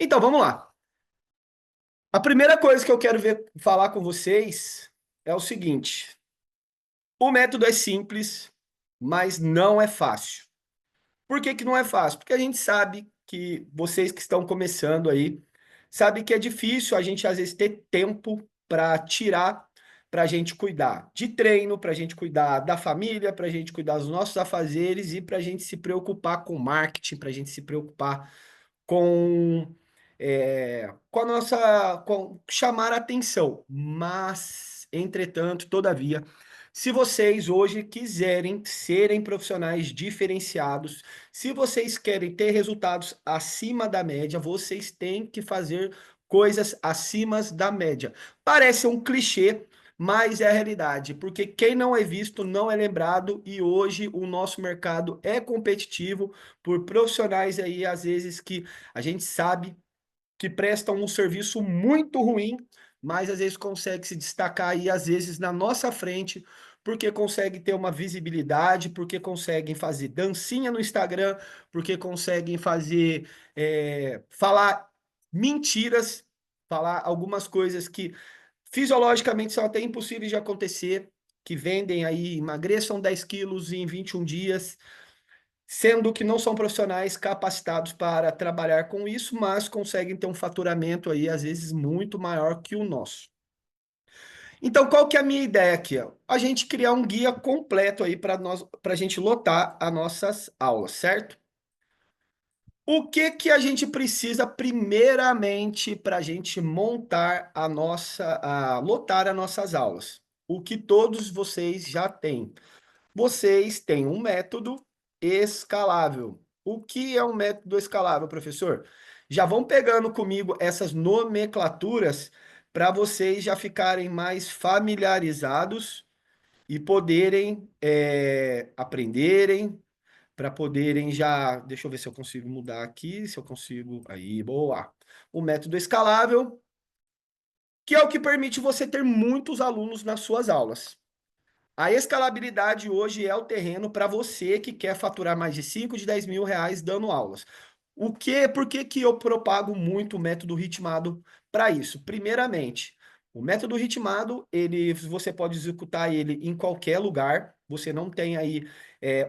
Então, vamos lá. A primeira coisa que eu quero falar com vocês é o seguinte: o método é simples, mas não é fácil. Por que que não é fácil? Porque a gente sabe que vocês que estão começando aí, sabe que é difícil a gente às vezes ter tempo para tirar para a gente cuidar de treino, para a gente cuidar da família, para a gente cuidar dos nossos afazeres e para a gente se preocupar com marketing, para a gente se preocupar com a nossa, com chamar a atenção. Mas, entretanto, todavia, se vocês hoje quiserem serem profissionais diferenciados, se vocês querem ter resultados acima da média, vocês têm que fazer coisas acima da média. Parece um clichê, mas é a realidade, porque quem não é visto não é lembrado e hoje o nosso mercado é competitivo por profissionais aí, às vezes, que a gente sabe que prestam um serviço muito ruim, mas às vezes consegue se destacar aí, às vezes, na nossa frente, porque consegue ter uma visibilidade, porque conseguem fazer dancinha no Instagram, porque conseguem fazer, falar mentiras, falar algumas coisas que fisiologicamente são até impossíveis de acontecer, que vendem aí, emagreçam 10 quilos em 21 dias, sendo que não são profissionais capacitados para trabalhar com isso, mas conseguem ter um faturamento aí, às vezes, muito maior que o nosso. Então, qual que é a minha ideia aqui? Ó? A gente criar um guia completo aí para nós, para a gente lotar as nossas aulas, certo? O que que a gente precisa primeiramente para a gente montar lotar as nossas aulas? O que todos vocês já têm. Vocês têm um método escalável. O que é um método escalável, professor? Já vão pegando comigo essas nomenclaturas para vocês já ficarem mais familiarizados e poderem aprenderem, para poderem já. Deixa eu ver se eu consigo mudar aqui, se eu consigo. Aí, boa. O método escalável, que é o que permite você ter muitos alunos nas suas aulas. A escalabilidade hoje é o terreno para você que quer faturar mais de 5 de 10 mil reais dando aulas. Por que que eu propago muito o método ritmado para isso? Primeiramente, o método ritmado, você pode executar ele em qualquer lugar, você não tem aí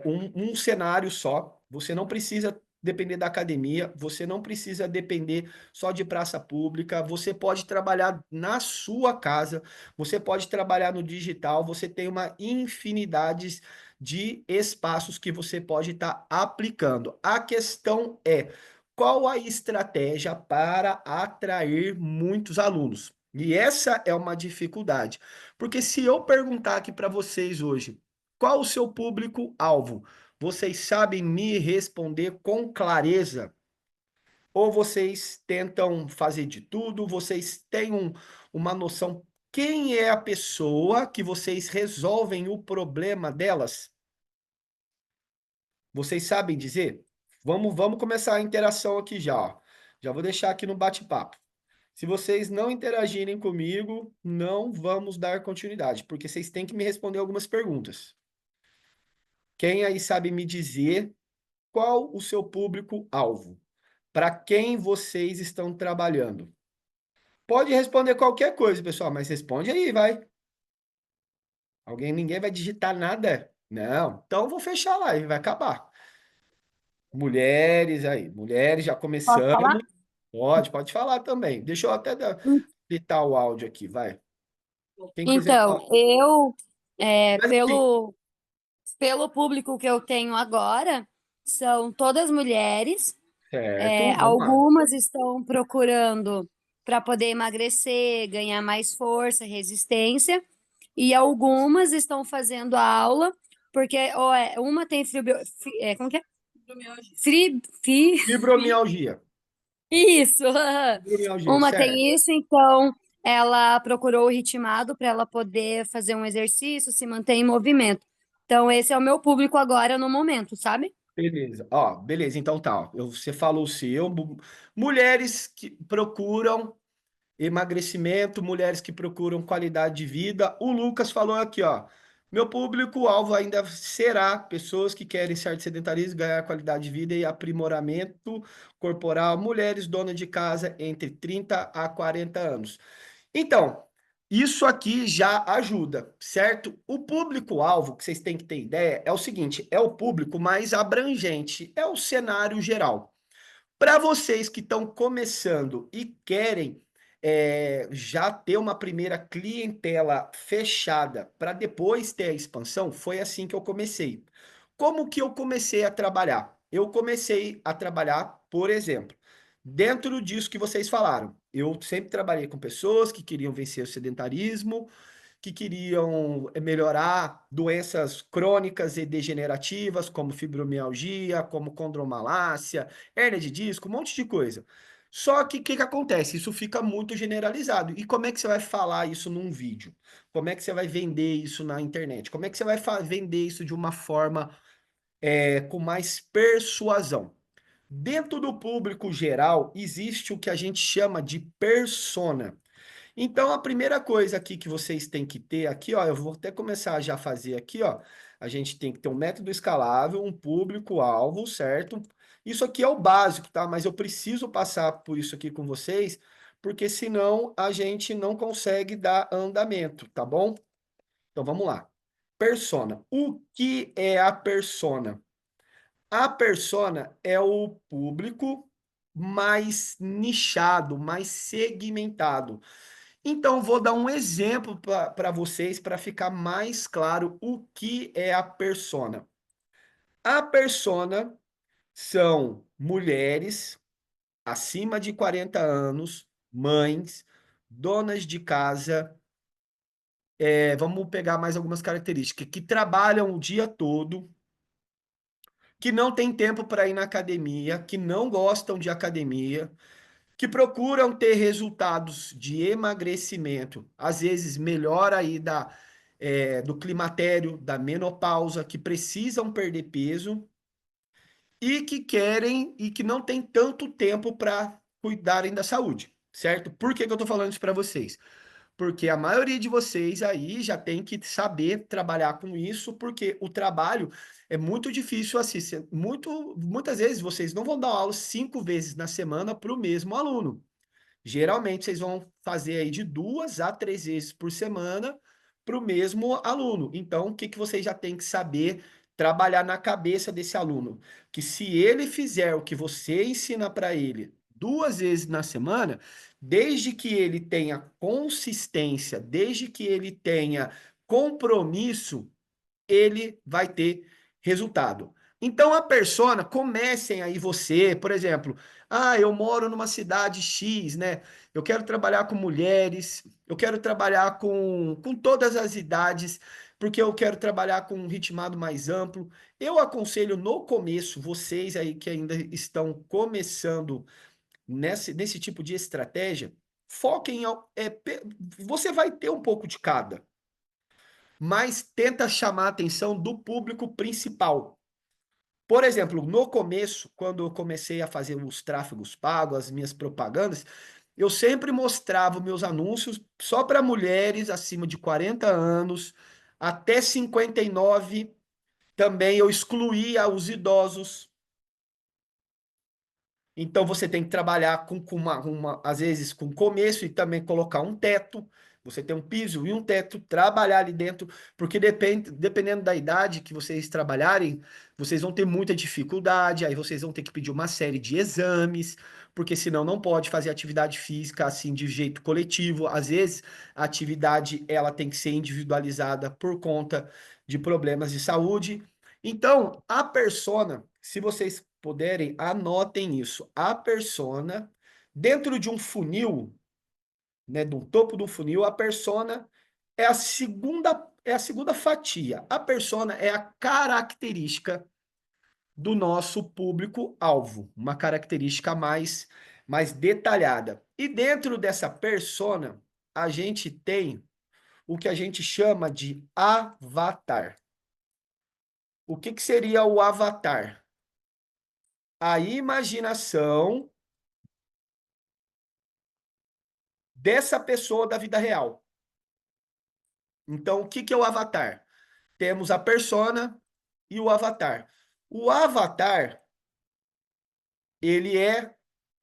um cenário só, você não precisa depender da academia, você não precisa depender só de praça pública, você pode trabalhar na sua casa, você pode trabalhar no digital, você tem uma infinidade de espaços que você pode estar aplicando. A questão é qual a estratégia para atrair muitos alunos? E essa é uma dificuldade, porque se eu perguntar aqui para vocês hoje, qual o seu público-alvo? Vocês sabem me responder com clareza? Ou vocês tentam fazer de tudo? Vocês têm uma noção quem é a pessoa que vocês resolvem o problema delas? Vocês sabem dizer? Vamos começar a interação aqui já, ó. Já vou deixar aqui no bate-papo. Se vocês não interagirem comigo, não vamos dar continuidade, porque vocês têm que me responder algumas perguntas. Quem aí sabe me dizer qual o seu público-alvo? Para quem vocês estão trabalhando? Pode responder qualquer coisa, pessoal, mas responde aí, vai. Ninguém vai digitar nada? Não. Então eu vou fechar a live, vai acabar. Mulheres aí, mulheres já Posso falar? começando. Pode falar também. Deixa eu até editar o áudio aqui, vai. Quem quiser Então, falar. eu, Mas assim, pelo público que eu tenho agora, são todas mulheres. certo, vamos lá. Algumas estão procurando para poder emagrecer, ganhar mais força, resistência, e algumas estão fazendo aula, porque uma tem como que é? Fibromialgia. Isso. Fibromialgia, Uma certo. tem isso, então ela procurou o ritmado para ela poder fazer um exercício, se manter em movimento. Então, esse é o meu público agora no momento, sabe? Beleza. Ó, beleza, então tá. Ó. Você falou o seu. Mulheres que procuram emagrecimento, mulheres que procuram qualidade de vida. O Lucas falou aqui, ó. Meu público-alvo ainda será pessoas que querem sair de sedentarismo, ganhar qualidade de vida e aprimoramento corporal, mulheres donas de casa entre 30 a 40 anos. Então, isso aqui já ajuda, certo? O público-alvo, que vocês têm que ter ideia, é o seguinte: é o público mais abrangente, é o cenário geral. Para vocês que estão começando e querem já ter uma primeira clientela fechada para depois ter a expansão, foi assim que eu comecei. Como que eu comecei a trabalhar? Eu comecei a trabalhar, por exemplo, dentro disso que vocês falaram. Eu sempre trabalhei com pessoas que queriam vencer o sedentarismo, que queriam melhorar doenças crônicas e degenerativas, como fibromialgia, como condromalácia, hérnia de disco, um monte de coisa. Só que o que que acontece? Isso fica muito generalizado. E como é que você vai falar isso num vídeo? Como é que você vai vender isso na internet? Como é que você vai vender isso de uma forma com mais persuasão? Dentro do público geral, existe o que a gente chama de persona. Então, a primeira coisa aqui que vocês têm que ter aqui, ó, eu vou até começar a já fazer aqui, ó. A gente tem que ter um método escalável, um público-alvo, certo? Isso aqui é o básico, tá? Mas eu preciso passar por isso aqui com vocês, porque senão a gente não consegue dar andamento, tá bom? Então, vamos lá. Persona. O que é a persona? A persona é o público mais nichado, mais segmentado. Então, vou dar um exemplo para vocês para ficar mais claro o que é a persona. A persona são mulheres acima de 40 anos, mães, donas de casa, vamos pegar mais algumas características, que trabalham o dia todo, que não tem tempo para ir na academia, que não gostam de academia, que procuram ter resultados de emagrecimento, às vezes melhor aí do climatério, da menopausa, que precisam perder peso e que querem e que não têm tanto tempo para cuidarem da saúde, certo? Por que que eu estou falando isso para vocês? Porque a maioria de vocês aí já tem que saber trabalhar com isso, porque o trabalho é muito difícil assim, muitas vezes vocês não vão dar aula 5 vezes na semana para o mesmo aluno. Geralmente vocês vão fazer aí de 2 a 3 vezes por semana para o mesmo aluno. Então, o que que vocês já têm que saber trabalhar na cabeça desse aluno? Que se ele fizer o que você ensina para ele 2 vezes na semana, desde que ele tenha consistência, desde que ele tenha compromisso, ele vai ter resultado. Então, a persona, comecem aí você, por exemplo, eu moro numa cidade X, né? Eu quero trabalhar com mulheres, eu quero trabalhar com todas as idades, porque eu quero trabalhar com um ritmado mais amplo. Eu aconselho no começo, vocês aí que ainda estão começando nesse tipo de estratégia, foquem, você vai ter um pouco de cada, mas tenta chamar a atenção do público principal. Por exemplo, no começo, quando eu comecei a fazer os tráfegos pagos, as minhas propagandas, eu sempre mostrava meus anúncios só para mulheres acima de 40 anos, até 59. Também eu excluía os idosos. Então você tem que trabalhar com às vezes com começo e também colocar um teto. Você tem um piso e um teto, trabalhar ali dentro, porque dependendo da idade que vocês trabalharem, vocês vão ter muita dificuldade, aí vocês vão ter que pedir uma série de exames, porque senão não pode fazer atividade física assim de jeito coletivo. Às vezes a atividade ela tem que ser individualizada por conta de problemas de saúde. Então, a persona, se vocês puderem, anotem isso. A persona, dentro de um funil, né, do topo do funil, a persona é a segunda fatia. A persona é a característica do nosso público-alvo, uma característica mais detalhada. E dentro dessa persona, a gente tem o que a gente chama de avatar. O que que seria o avatar? A imaginação dessa pessoa da vida real. Então, o que que é o avatar? temos a persona e o avatar. O avatar, ele é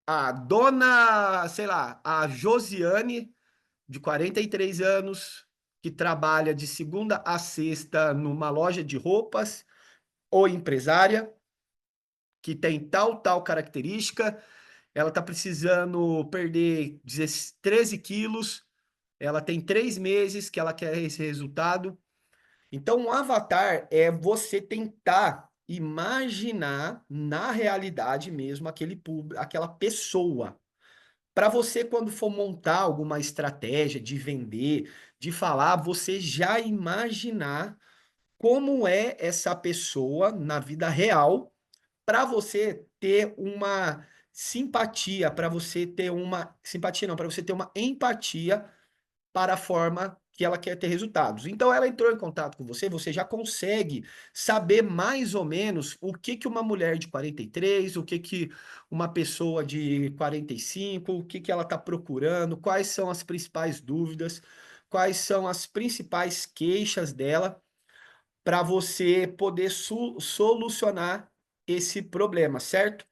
a dona, sei lá, a Josiane, de 43 anos, que trabalha de segunda a sexta numa loja de roupas, ou empresária, que tem tal característica, ela está precisando perder 13 quilos, ela tem 3 meses que ela quer esse resultado. Então, um avatar é você tentar imaginar na realidade mesmo aquele público, aquela pessoa. Para você, quando for montar alguma estratégia de vender, de falar, você já imaginar como é essa pessoa na vida real, para você ter uma simpatia, para você ter uma simpatia não, para você ter uma empatia para a forma que ela quer ter resultados. Então ela entrou em contato com você, você já consegue saber mais ou menos o que que uma mulher de 43, o que que uma pessoa de 45, o que que ela está procurando, quais são as principais dúvidas, quais são as principais queixas dela, para você poder solucionar esse problema, certo?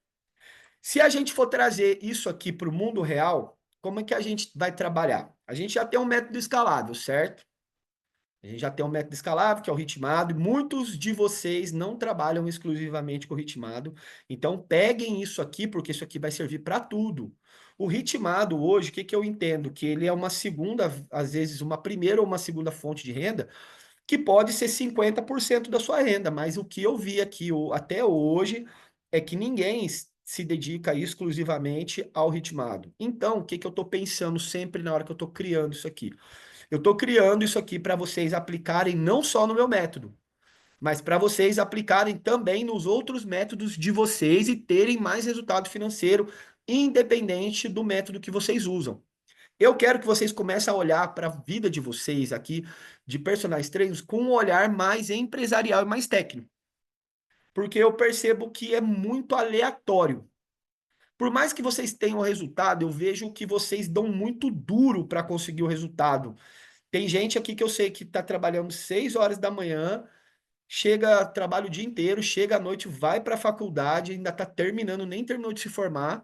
Se a gente for trazer isso aqui para o mundo real, como é que a gente vai trabalhar? A gente já tem um método escalável, certo? A gente já tem um método escalável, que é o ritmado, e muitos de vocês não trabalham exclusivamente com o ritmado. Então, peguem isso aqui, porque isso aqui vai servir para tudo. O ritmado hoje, o que que eu entendo? Que ele é uma segunda, às vezes uma primeira ou uma segunda fonte de renda, que pode ser 50% da sua renda, mas o que eu vi aqui até hoje é que ninguém se dedica exclusivamente ao ritmado. Então, o que que eu estou pensando sempre na hora que eu estou criando isso aqui? Eu estou criando isso aqui para vocês aplicarem não só no meu método, mas para vocês aplicarem também nos outros métodos de vocês e terem mais resultado financeiro, independente do método que vocês usam. Eu quero que vocês comecem a olhar para a vida de vocês aqui, de personagens trainers, com um olhar mais empresarial e mais técnico. Porque eu percebo que é muito aleatório. Por mais que vocês tenham resultado, eu vejo que vocês dão muito duro para conseguir o resultado. Tem gente aqui que eu sei que está trabalhando 6 horas da manhã, chega, trabalha o dia inteiro, chega à noite, vai para a faculdade, ainda está terminando, nem terminou de se formar.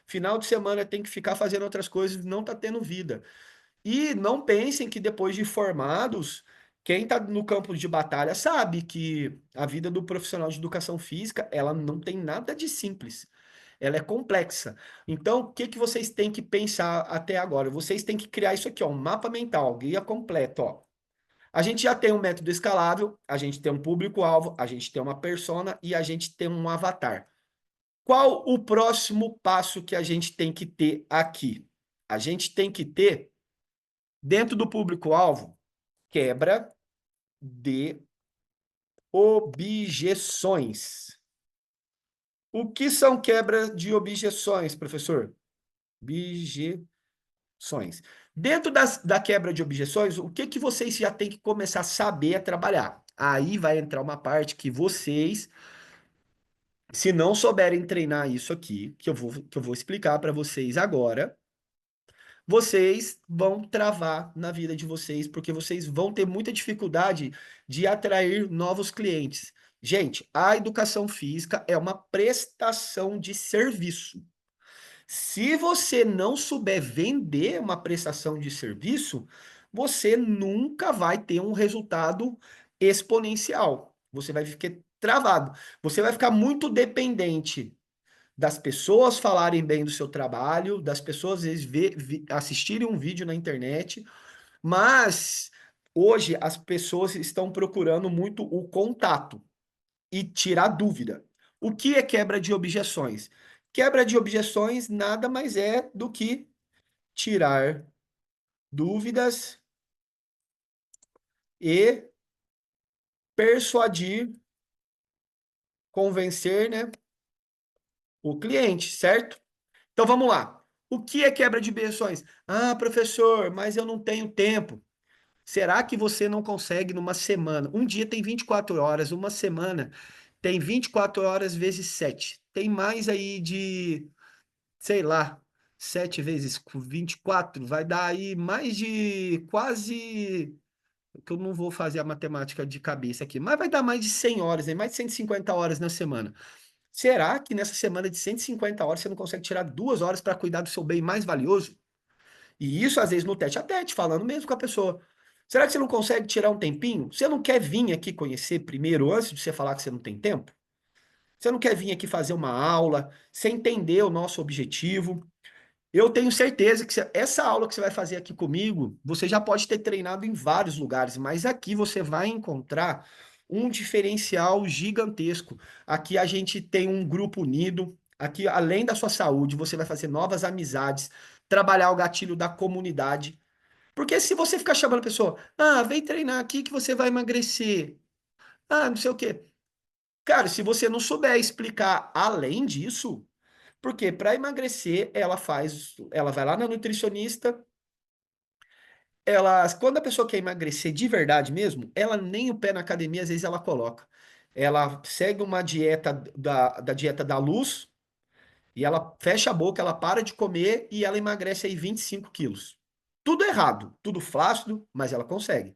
Final de semana tem que ficar fazendo outras coisas, não está tendo vida. E não pensem que depois de formados, quem está no campo de batalha sabe que a vida do profissional de educação física, ela não tem nada de simples. Ela é complexa. Então, o que que vocês têm que pensar até agora? Vocês têm que criar isso aqui, ó, um mapa mental, guia completo, ó. A gente já tem um método escalável, a gente tem um público-alvo, a gente tem uma persona e a gente tem um avatar. Qual o próximo passo que a gente tem que ter aqui? A gente tem que ter, dentro do público-alvo, quebra de objeções. O que são quebra de objeções, professor? Objeções. Dentro da quebra de objeções, o que que vocês já têm que começar a saber a trabalhar? Aí vai entrar uma parte que vocês, se não souberem treinar isso aqui, que eu vou explicar para vocês agora, vocês vão travar na vida de vocês, porque vocês vão ter muita dificuldade de atrair novos clientes. Gente, a educação física é uma prestação de serviço. Se você não souber vender uma prestação de serviço, você nunca vai ter um resultado exponencial. Você vai ficar travado. Você vai ficar muito dependente das pessoas falarem bem do seu trabalho, das pessoas às vezes assistirem um vídeo na internet, mas hoje as pessoas estão procurando muito o contato e tirar dúvida. O que é quebra de objeções? Quebra de objeções nada mais é do que tirar dúvidas e persuadir, convencer, né, o cliente, certo? Então vamos lá. O que é quebra de objeções? Ah, professor, mas eu não tenho tempo. Será que você não consegue numa semana? Um dia tem 24 horas, uma semana tem 24 horas vezes 7. Tem mais aí de, sei lá, 7 vezes 24, vai dar aí mais de quase que eu não vou fazer a matemática de cabeça aqui, mas vai dar mais de 100 horas, né? Mais de 150 horas na semana. Será que nessa semana de 150 horas você não consegue tirar 2 horas para cuidar do seu bem mais valioso? E isso, às vezes, no tete a tete, falando mesmo com a pessoa. Será que você não consegue tirar um tempinho? Você não quer vir aqui conhecer primeiro, antes de você falar que você não tem tempo? Você não quer vir aqui fazer uma aula, você entender o nosso objetivo? Eu tenho certeza que essa aula que você vai fazer aqui comigo, você já pode ter treinado em vários lugares, mas aqui você vai encontrar um diferencial gigantesco. Aqui a gente tem um grupo unido. Aqui, além da sua saúde, você vai fazer novas amizades, trabalhar o gatilho da comunidade. Porque se você ficar chamando a pessoa, vem treinar aqui que você vai emagrecer. Não sei o quê. Cara, se você não souber explicar além disso, porque para emagrecer, ela vai lá na nutricionista, quando a pessoa quer emagrecer de verdade mesmo, ela nem o pé na academia às vezes ela coloca. Ela segue uma dieta da dieta da luz e ela fecha a boca, ela para de comer e ela emagrece aí 25 quilos. Tudo errado, tudo flácido, mas ela consegue.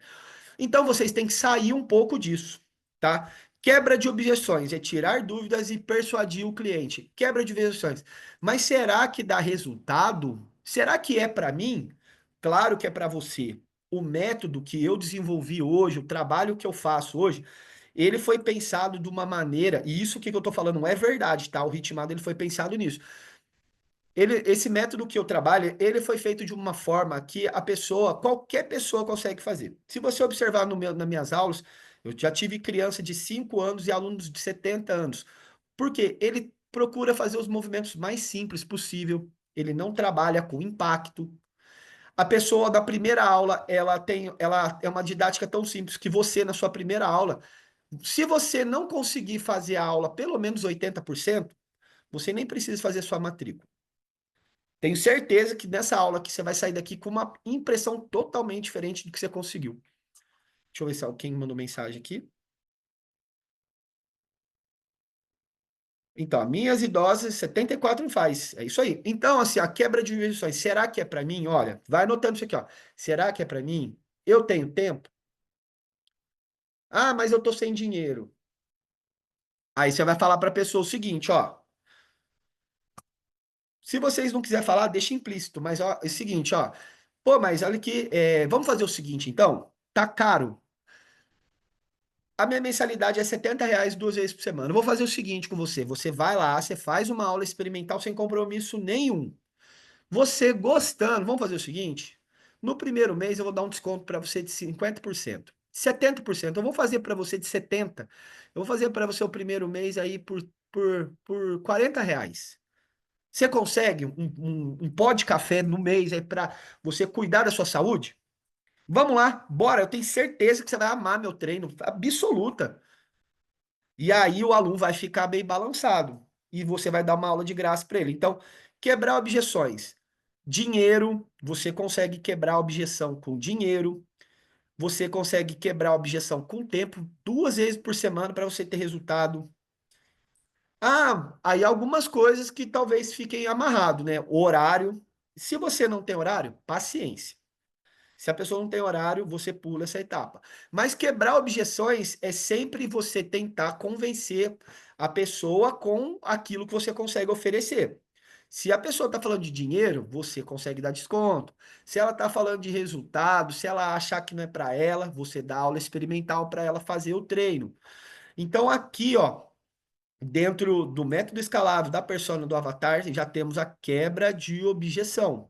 Então vocês têm que sair um pouco disso, tá? Quebra de objeções é tirar dúvidas e persuadir o cliente. Quebra de objeções. Mas será que dá resultado? Será que é para mim? Claro que é para você. O método que eu desenvolvi hoje, o trabalho que eu faço hoje, ele foi pensado de uma maneira, e isso que eu tô falando não é verdade, tá? O ritmado ele foi pensado nisso. Esse método que eu trabalho, ele foi feito de uma forma que qualquer pessoa consegue fazer. Se você observar nas minhas aulas, eu já tive criança de 5 anos e alunos de 70 anos. Por quê? Ele procura fazer os movimentos mais simples possível, ele não trabalha com impacto. A pessoa da primeira aula, ela é uma didática tão simples que você, na sua primeira aula, se você não conseguir fazer a aula pelo menos 80%, você nem precisa fazer sua matrícula. Tenho certeza que nessa aula aqui você vai sair daqui com uma impressão totalmente diferente do que você conseguiu. Deixa eu ver se alguém mandou mensagem aqui. Então, minhas idosas, 74 não faz. É isso aí. Então, assim, a quebra de objeções. Será que é para mim? Olha, vai anotando isso aqui, ó. Será que é para mim? Eu tenho tempo? Mas eu tô sem dinheiro. Aí você vai falar para a pessoa o seguinte, ó. Se vocês não quiserem falar, deixa implícito. Mas ó, é o seguinte, ó. Pô, mas olha aqui, vamos fazer o seguinte, então. Tá caro. A minha mensalidade é R$ 70 2 vezes por semana. Eu vou fazer o seguinte com você: você vai lá, você faz uma aula experimental sem compromisso nenhum. Você gostando, vamos fazer o seguinte: no primeiro mês eu vou dar um desconto para você de 50%. 70%. Eu vou fazer para você de 70%. Eu vou fazer para você o primeiro mês aí por R$ 40. Você consegue um pó de café no mês aí para você cuidar da sua saúde? Vamos lá, bora. Eu tenho certeza que você vai amar meu treino, absoluta. E aí o aluno vai ficar bem balançado e você vai dar uma aula de graça para ele. Então, quebrar objeções. Dinheiro, você consegue quebrar a objeção com dinheiro, você consegue quebrar a objeção com tempo, 2 vezes por semana para você ter resultado. Aí algumas coisas que talvez fiquem amarrado, né? O horário. Se você não tem horário, paciência. Se a pessoa não tem horário, você pula essa etapa. Mas quebrar objeções é sempre você tentar convencer a pessoa com aquilo que você consegue oferecer. Se a pessoa está falando de dinheiro, você consegue dar desconto. Se ela está falando de resultado, se ela achar que não é para ela, você dá aula experimental para ela fazer o treino. Então aqui, ó, dentro do método escalável da persona do avatar, já temos a quebra de objeção.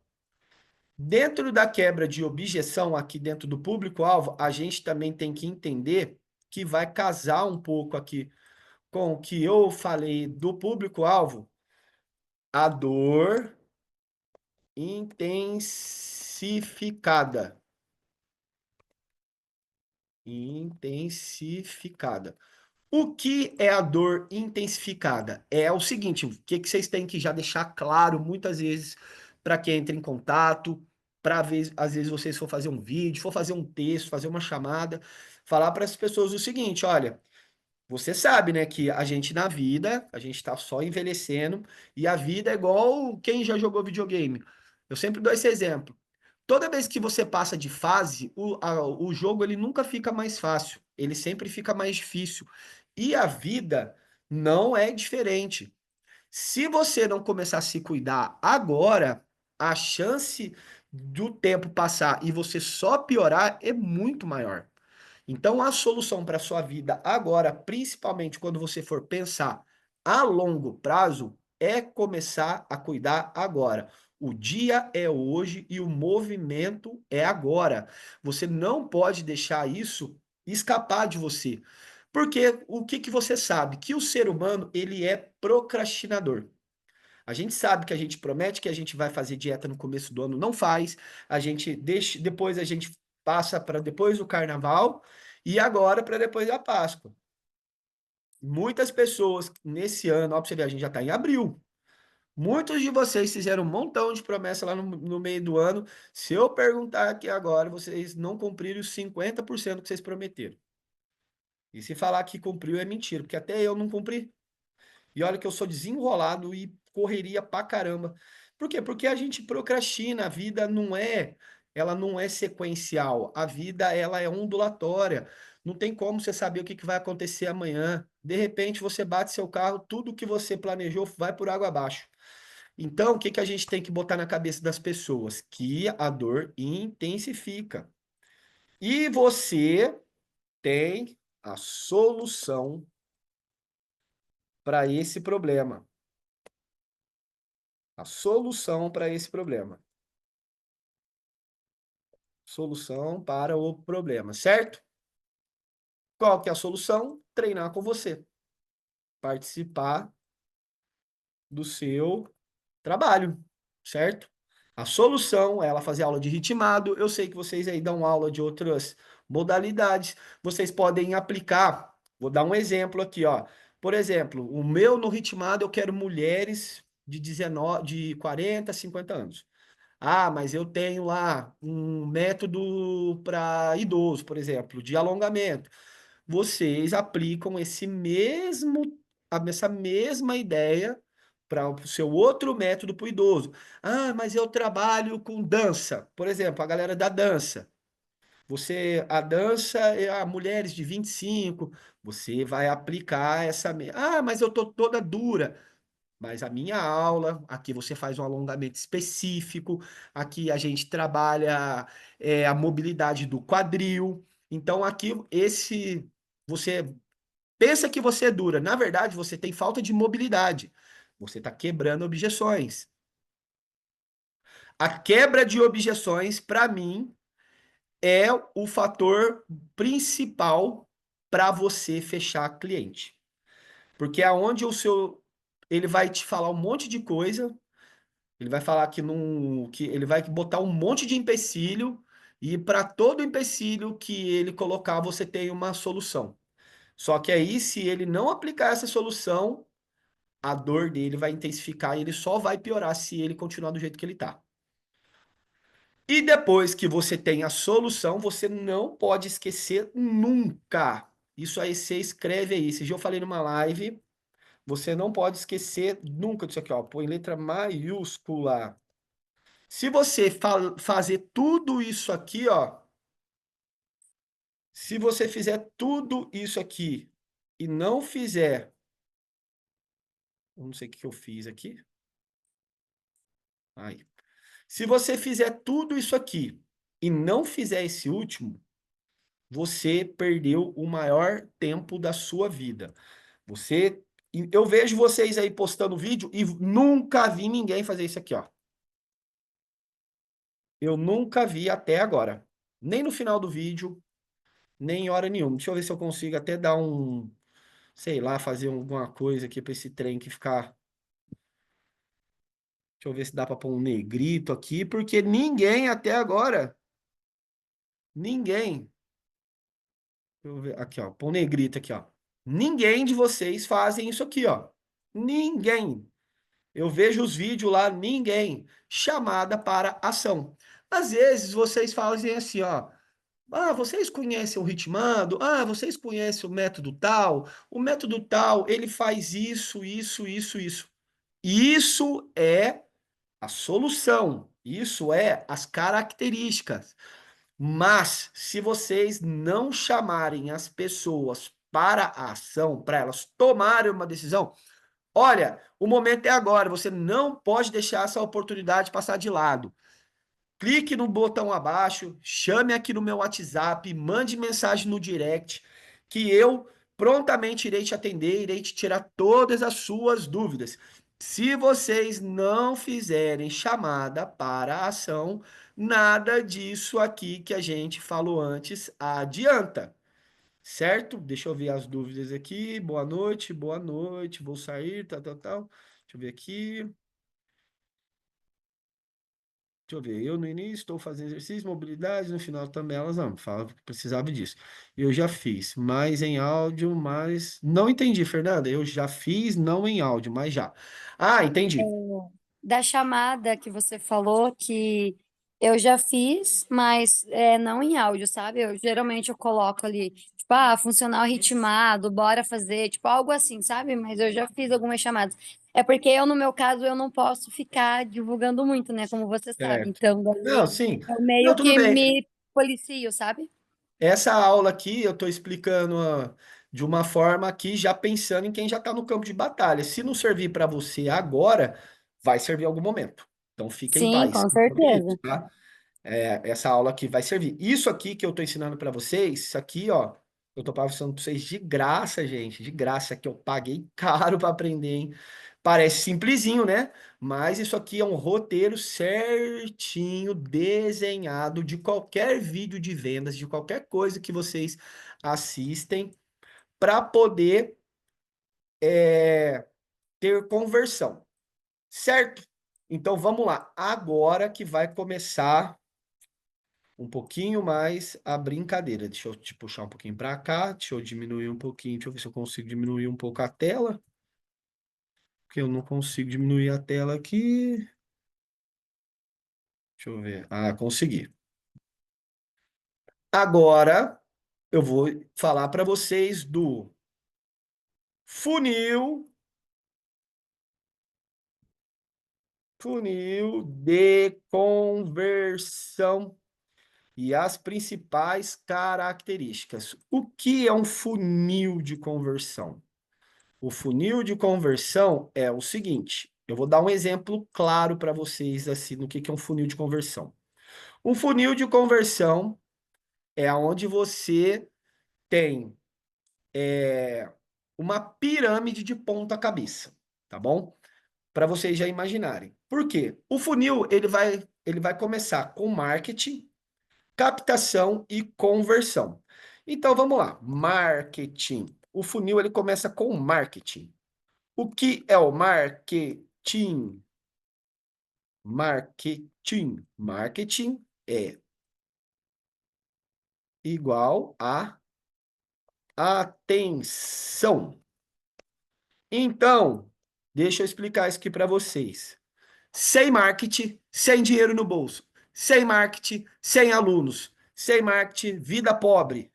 Dentro da quebra de objeção aqui dentro do público-alvo, a gente também tem que entender que vai casar um pouco aqui com o que eu falei do público-alvo, a dor intensificada. Intensificada. O que é a dor intensificada? É o seguinte, o que vocês têm que já deixar claro muitas vezes para quem entra em contato, para ver, às vezes vocês for fazer um vídeo, for fazer um texto, fazer uma chamada, falar para as pessoas o seguinte, olha, você sabe, né, que a gente na vida, a gente está só envelhecendo e a vida é igual quem já jogou videogame. Eu sempre dou esse exemplo. toda vez que você passa de fase, o jogo ele nunca fica mais fácil, ele sempre fica mais difícil. E a vida não é diferente. Se você não começar a se cuidar agora, a chance do tempo passar e você só piorar é muito maior. Então, a solução para a sua vida agora, principalmente quando você for pensar a longo prazo, é começar a cuidar agora. O dia é hoje e o movimento é agora. Você não pode deixar isso escapar de você. Porque o que que você sabe? Que o ser humano, ele é procrastinador. A gente sabe que a gente promete que a gente vai fazer dieta no começo do ano, não faz. A gente deixa, depois a gente passa para depois do carnaval e agora para depois da Páscoa. Muitas pessoas nesse ano, ó, pra você ver, a gente já está em abril. Muitos de vocês fizeram um montão de promessa lá no meio do ano. Se eu perguntar aqui agora, vocês não cumpriram os 50% que vocês prometeram. E se falar que cumpriu é mentira, porque até eu não cumpri. E olha que eu sou desenrolado e correria pra caramba. Por quê? Porque a gente procrastina, a vida ela não é sequencial. A vida, ela é ondulatória. Não tem como você saber o que que vai acontecer amanhã. De repente, você bate seu carro, tudo que você planejou vai por água abaixo. Então, o que que a gente tem que botar na cabeça das pessoas? Que a dor intensifica. E você tem a solução para esse problema. A solução para esse problema. Solução para o problema, certo? Qual que é a solução? Treinar com você. Participar do seu trabalho, certo? A solução é ela fazer aula de ritmado. Eu sei que vocês aí dão aula de outras modalidades. Vocês podem aplicar. Vou dar um exemplo aqui, ó. Por exemplo, o meu no ritmado eu quero mulheres de 19, de 40, 50 anos. Ah, mas eu tenho lá um método para idoso, por exemplo, de alongamento. Vocês aplicam essa mesma ideia para o seu outro método para o idoso. Ah, mas eu trabalho com dança, por exemplo, a galera da dança. A dança é a mulheres de 25, você vai aplicar Ah, mas eu tô toda dura. Mas a minha aula, aqui você faz um alongamento específico, aqui a gente trabalha a mobilidade do quadril. Então, aqui, você pensa que você é dura, na verdade, você tem falta de mobilidade. Você está quebrando objeções. A quebra de objeções, para mim, é o fator principal para você fechar cliente. Porque é onde ele vai te falar um monte de coisa. Ele vai falar que ele vai botar um monte de empecilho e para todo empecilho que ele colocar, você tem uma solução. Só que aí, se ele não aplicar essa solução, a dor dele vai intensificar e ele só vai piorar se ele continuar do jeito que ele tá. E depois que você tem a solução, você não pode esquecer nunca. Isso aí você escreve aí. Esse dia eu falei numa live, você não pode esquecer nunca disso aqui, ó. Põe letra maiúscula. Se você fazer tudo isso aqui, ó, se você fizer tudo isso aqui e não fizer, eu não sei o que eu fiz aqui. Aí. Se você fizer tudo isso aqui e não fizer esse último, você perdeu o maior tempo da sua vida. Eu vejo vocês aí postando vídeo e nunca vi ninguém fazer isso aqui, ó. Eu nunca vi até agora. Nem no final do vídeo, nem em hora nenhuma. Deixa eu ver se eu consigo até dar sei lá, fazer alguma coisa aqui para esse trem que ficar. Deixa eu ver se dá para pôr um negrito aqui, porque ninguém até agora, ninguém. Deixa eu ver, aqui, ó, pôr um negrito aqui, ó. Ninguém de vocês fazem isso aqui, ó. Ninguém. Eu vejo os vídeos lá, ninguém. Chamada para ação. Às vezes vocês fazem assim, ó. Ah, vocês conhecem o ritmando? Ah, vocês conhecem o método tal? O método tal, ele faz isso, isso, isso, isso. Isso é a solução. Isso é as características. Mas se vocês não chamarem as pessoas para a ação, para elas tomarem uma decisão, olha, o momento é agora, você não pode deixar essa oportunidade passar de lado. Clique no botão abaixo, chame aqui no meu WhatsApp, mande mensagem no direct, que eu prontamente irei te atender, irei te tirar todas as suas dúvidas. Se vocês não fizerem chamada para a ação, nada disso aqui que a gente falou antes adianta, certo? Deixa eu ver as dúvidas aqui. Boa noite, vou sair, tal, tal, tal. Deixa eu ver aqui. Deixa eu ver, eu no início estou fazendo exercício, mobilidade, no final também elas não, fala que precisava disso. Eu já fiz, mais em áudio, mas não entendi, Fernanda. Eu já fiz, não em áudio, mas já. Ah, entendi. Da chamada que você falou que eu já fiz, mas não em áudio, sabe? Eu coloco ali, tipo, funcional ritmado, bora fazer, tipo, algo assim, sabe? Mas eu já fiz algumas chamadas. É porque eu, no meu caso, eu não posso ficar divulgando muito, né? Como você sabe. Certo. Então, Não, daí sim. eu Não, meio tudo que bem. me policio, sabe? Essa aula aqui eu estou explicando de uma forma aqui, já pensando em quem já está no campo de batalha. Se não servir para você agora, vai servir em algum momento. Então fique em Sim, paz com sobre isso, certeza. tá? Essa aula aqui vai servir. Isso aqui que eu estou ensinando para vocês, isso aqui, ó, eu estou passando para vocês de graça, gente, de graça, que eu paguei caro para aprender, hein? Parece simplesinho, né? Mas isso aqui é um roteiro certinho, desenhado de qualquer vídeo de vendas, de qualquer coisa que vocês assistem, para poder ter conversão, certo? Então vamos lá. Agora que vai começar um pouquinho mais a brincadeira. Deixa eu te puxar um pouquinho para cá, deixa eu diminuir um pouquinho, deixa eu ver se eu consigo diminuir um pouco a tela, porque eu não consigo diminuir a tela aqui. Deixa eu ver. Ah, consegui. Agora eu vou falar para vocês do funil, funil de conversão e as principais características. O que é um funil de conversão? O funil de conversão é o seguinte, eu vou dar um exemplo claro para vocês assim no que é um funil de conversão. Um funil de conversão é onde você tem uma pirâmide de ponta cabeça, tá bom? Para vocês já imaginarem. Por quê? O funil ele vai começar com marketing, captação e conversão. Então vamos lá, marketing. O funil ele começa com marketing. O que é o marketing? Marketing. Marketing é igual a atenção. Então, deixa eu explicar isso aqui para vocês. Sem marketing, sem dinheiro no bolso. Sem marketing, sem alunos. Sem marketing, vida pobre.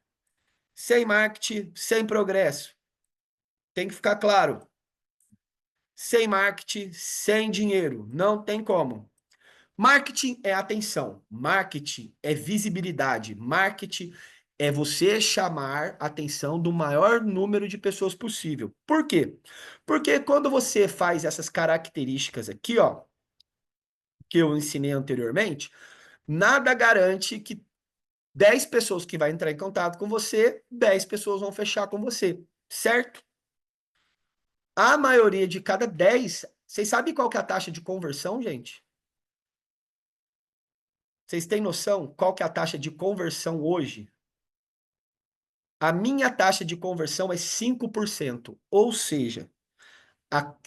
Sem marketing, sem progresso. Tem que ficar claro. Sem marketing, sem dinheiro. Não tem como. Marketing é atenção, marketing é visibilidade, marketing é você chamar a atenção do maior número de pessoas possível. Por quê? Porque quando você faz essas características aqui, ó, que eu ensinei anteriormente, nada garante que 10 pessoas que vai entrar em contato com você, 10 pessoas vão fechar com você, certo? A maioria de cada 10, vocês sabem qual que é a taxa de conversão, gente? Vocês têm noção qual que é a taxa de conversão hoje? A minha taxa de conversão é 5%. Ou seja,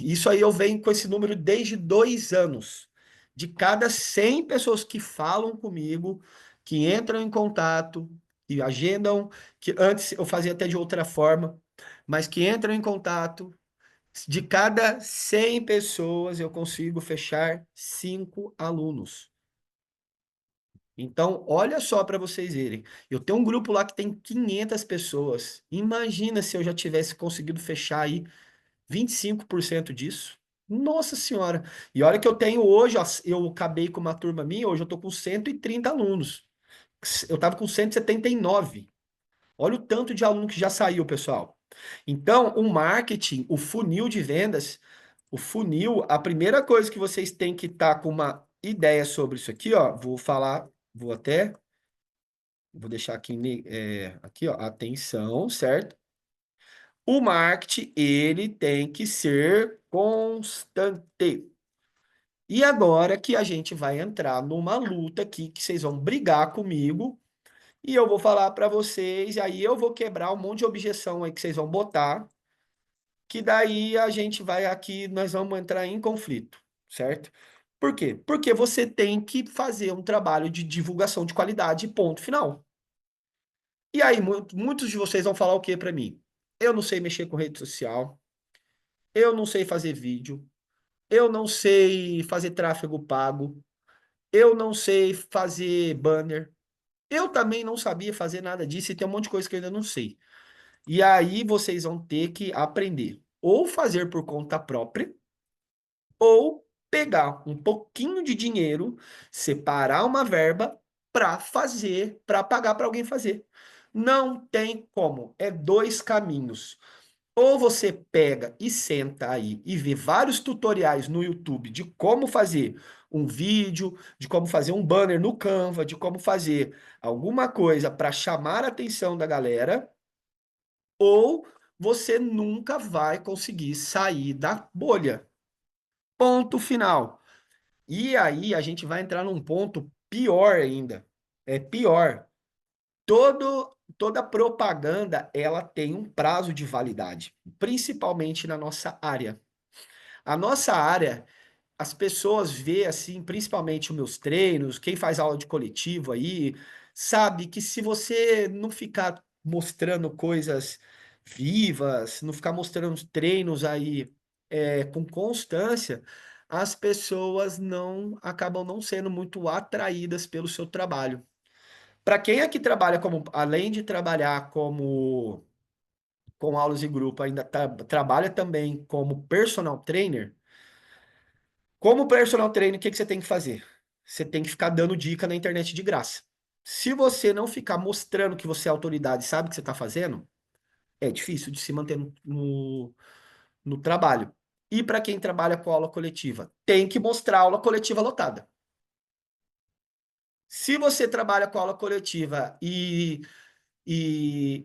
isso aí eu venho com esse número desde 2 anos. De cada 100 pessoas que falam comigo, que entram em contato, que agendam, que antes eu fazia até de outra forma, mas que entram em contato, de cada 100 pessoas eu consigo fechar 5 alunos. Então, olha só para vocês verem. Eu tenho um grupo lá que tem 500 pessoas. Imagina se eu já tivesse conseguido fechar aí 25% disso. Nossa senhora. E olha que eu tenho hoje, ó, eu acabei com uma turma minha, hoje eu tô com 130 alunos. Eu tava com 179. Olha o tanto de aluno que já saiu, pessoal. Então, o marketing, o funil de vendas, o funil, a primeira coisa que vocês têm que estar com uma ideia sobre isso aqui, ó, vou falar, vou deixar aqui, aqui, ó, atenção, certo? O marketing, ele tem que ser constante. E agora que a gente vai entrar numa luta aqui, que vocês vão brigar comigo, e eu vou falar para vocês, e aí eu vou quebrar um monte de objeção aí que vocês vão botar, que daí a gente vai aqui, nós vamos entrar em conflito, certo? Por quê? Porque você tem que fazer um trabalho de divulgação de qualidade, ponto final. E aí, muitos de vocês vão falar o quê para mim? Eu não sei mexer com rede social, eu não sei fazer vídeo, eu não sei fazer tráfego pago, eu não sei fazer banner. Eu também não sabia fazer nada disso e tem um monte de coisa que eu ainda não sei. E aí vocês vão ter que aprender ou fazer por conta própria, ou pegar um pouquinho de dinheiro, separar uma verba para fazer, para pagar para alguém fazer. Não tem como, é dois caminhos. Ou você pega e senta aí e vê vários tutoriais no YouTube de como fazer um vídeo, de como fazer um banner no Canva, de como fazer alguma coisa para chamar a atenção da galera, ou você nunca vai conseguir sair da bolha. Ponto final. E aí a gente vai entrar num ponto pior ainda. É pior. Toda propaganda, ela tem um prazo de validade, principalmente na nossa área. A nossa área, as pessoas vê assim, principalmente os meus treinos, quem faz aula de coletivo aí, sabe que se você não ficar mostrando coisas vivas, não ficar mostrando treinos aí com constância, as pessoas não acabam não sendo muito atraídas pelo seu trabalho. Para quem aqui trabalha como, além de trabalhar como com aulas de grupo, ainda trabalha também como personal trainer. Como personal trainer, o que que você tem que fazer? Você tem que ficar dando dica na internet de graça. Se você não ficar mostrando que você é autoridade e sabe o que você está fazendo, é difícil de se manter no trabalho. E para quem trabalha com aula coletiva, tem que mostrar a aula coletiva lotada. Se você trabalha com aula coletiva e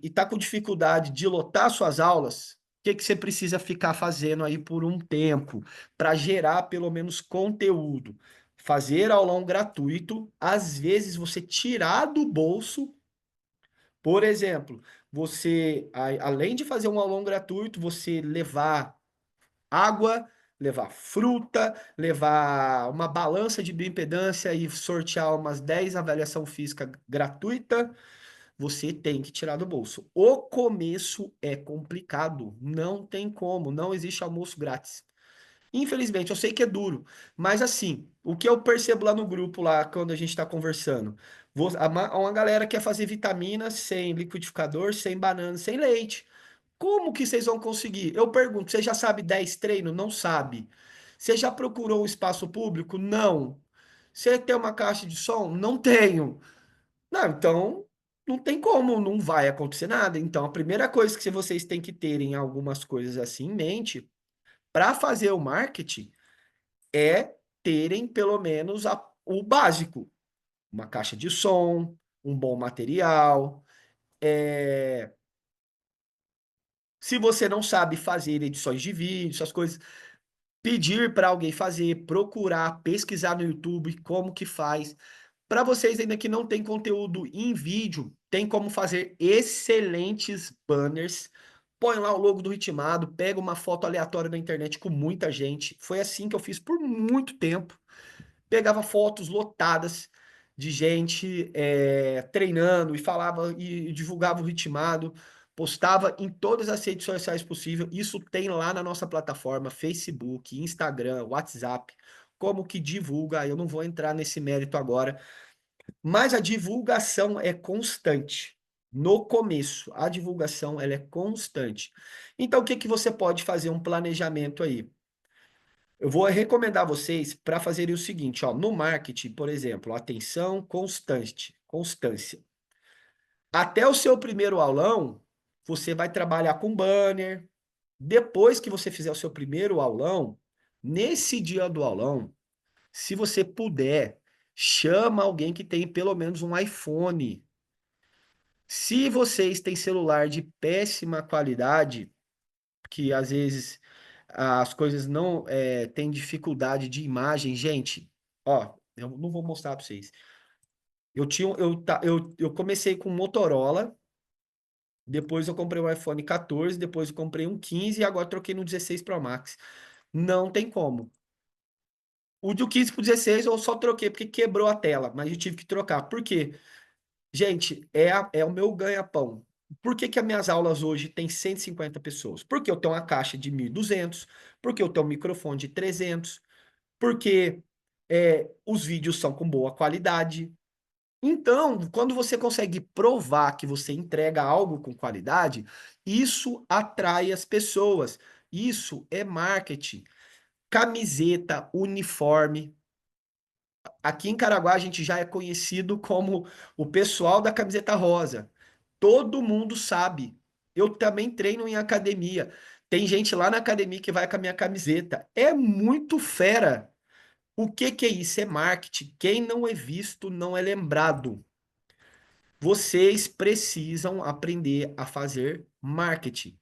está com dificuldade de lotar suas aulas, o que que você precisa ficar fazendo aí por um tempo para gerar pelo menos conteúdo? Fazer aulão gratuito, às vezes você tirar do bolso, por exemplo, você, além de fazer um aulão gratuito, você levar água, levar fruta, levar uma balança de bioimpedância e sortear umas 10 avaliação física gratuita, você tem que tirar do bolso. O começo é complicado, não tem como, não existe almoço grátis. Infelizmente, eu sei que é duro, mas assim, o que eu percebo lá no grupo, lá quando a gente está conversando, uma galera quer fazer vitamina sem liquidificador, sem banana, sem leite. Como que vocês vão conseguir? Eu pergunto, você já sabe 10 treinos? Não sabe. Você já procurou um espaço público? Não. Você tem uma caixa de som? Não tenho. Não, então não tem como, não vai acontecer nada. Então, a primeira coisa que vocês têm que terem algumas coisas assim em mente para fazer o marketing é terem pelo menos o básico, uma caixa de som, um bom material. Se você não sabe fazer edições de vídeo, essas coisas, pedir para alguém fazer, procurar, pesquisar no YouTube como que faz. Para vocês ainda que não tem conteúdo em vídeo, tem como fazer excelentes banners. Põe lá o logo do Ritmado, pega uma foto aleatória na internet com muita gente. Foi assim que eu fiz por muito tempo. Pegava fotos lotadas de gente treinando e falava e divulgava o Ritmado, postava em todas as redes sociais possíveis. Isso tem lá na nossa plataforma, Facebook, Instagram, WhatsApp. Como que divulga? Eu não vou entrar nesse mérito agora, mas a divulgação é constante. No começo, a divulgação ela é constante. Então, o que que você pode fazer um planejamento aí? Eu vou recomendar vocês para fazerem o seguinte, ó, no marketing, por exemplo, atenção constante, constância. Até o seu primeiro aulão, você vai trabalhar com banner. Depois que você fizer o seu primeiro aulão, nesse dia do aulão, se você puder, chama alguém que tem pelo menos um iPhone. Se vocês têm celular de péssima qualidade, que às vezes as coisas não têm dificuldade de imagem, gente, ó, eu não vou mostrar para vocês. Eu comecei com Motorola, depois eu comprei um iPhone 14, depois eu comprei um 15 e agora troquei no 16 Pro Max. Não tem como. O do 15 pro 16 eu só troquei porque quebrou a tela, mas eu tive que trocar. Por quê? Gente, é o meu ganha-pão. Por que que as minhas aulas hoje têm 150 pessoas? Porque eu tenho uma caixa de 1.200, porque eu tenho um microfone de 300, porque os vídeos são com boa qualidade. Então, quando você consegue provar que você entrega algo com qualidade, isso atrai as pessoas. Isso é marketing. Camiseta, uniforme. Aqui em Caraguá a gente já é conhecido como o pessoal da camiseta rosa. Todo mundo sabe. Eu também treino em academia. Tem gente lá na academia que vai com a minha camiseta. É muito fera. O que que é isso? É marketing. Quem não é visto não é lembrado. Vocês precisam aprender a fazer marketing.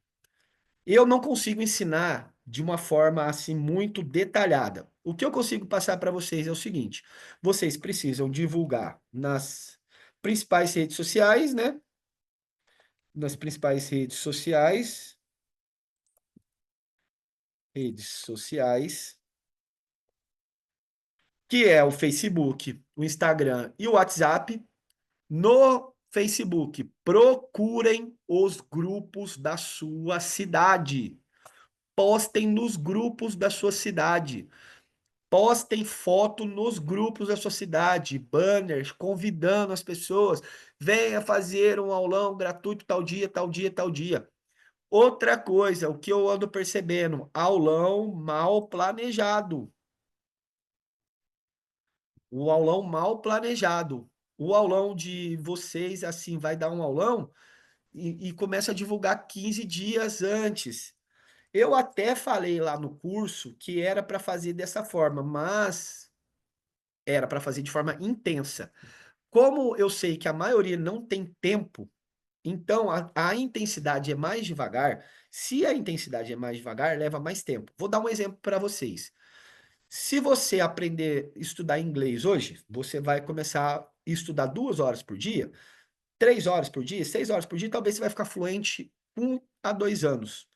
Eu não consigo ensinar de uma forma assim muito detalhada. O que eu consigo passar para vocês é o seguinte: vocês precisam divulgar nas principais redes sociais, né? Nas principais redes sociais, que é o Facebook, o Instagram e o WhatsApp. No Facebook, procurem os grupos da sua cidade. Postem nos grupos da sua cidade. Postem foto nos grupos da sua cidade, banners, convidando as pessoas. Venha fazer um aulão gratuito tal dia, tal dia, tal dia. Outra coisa, o que eu ando percebendo, aulão mal planejado. O aulão mal planejado. O aulão de vocês, assim, vai dar um aulão e começa a divulgar 15 dias antes. Eu até falei lá no curso que era para fazer dessa forma, mas era para fazer de forma intensa. Como eu sei que a maioria não tem tempo, então a intensidade é mais devagar. Se a intensidade é mais devagar, leva mais tempo. Vou dar um exemplo para vocês. Se você aprender a estudar inglês hoje, você vai começar a estudar 2 horas por dia, 3 horas por dia, 6 horas por dia, talvez você vai ficar fluente 1 a 2 anos.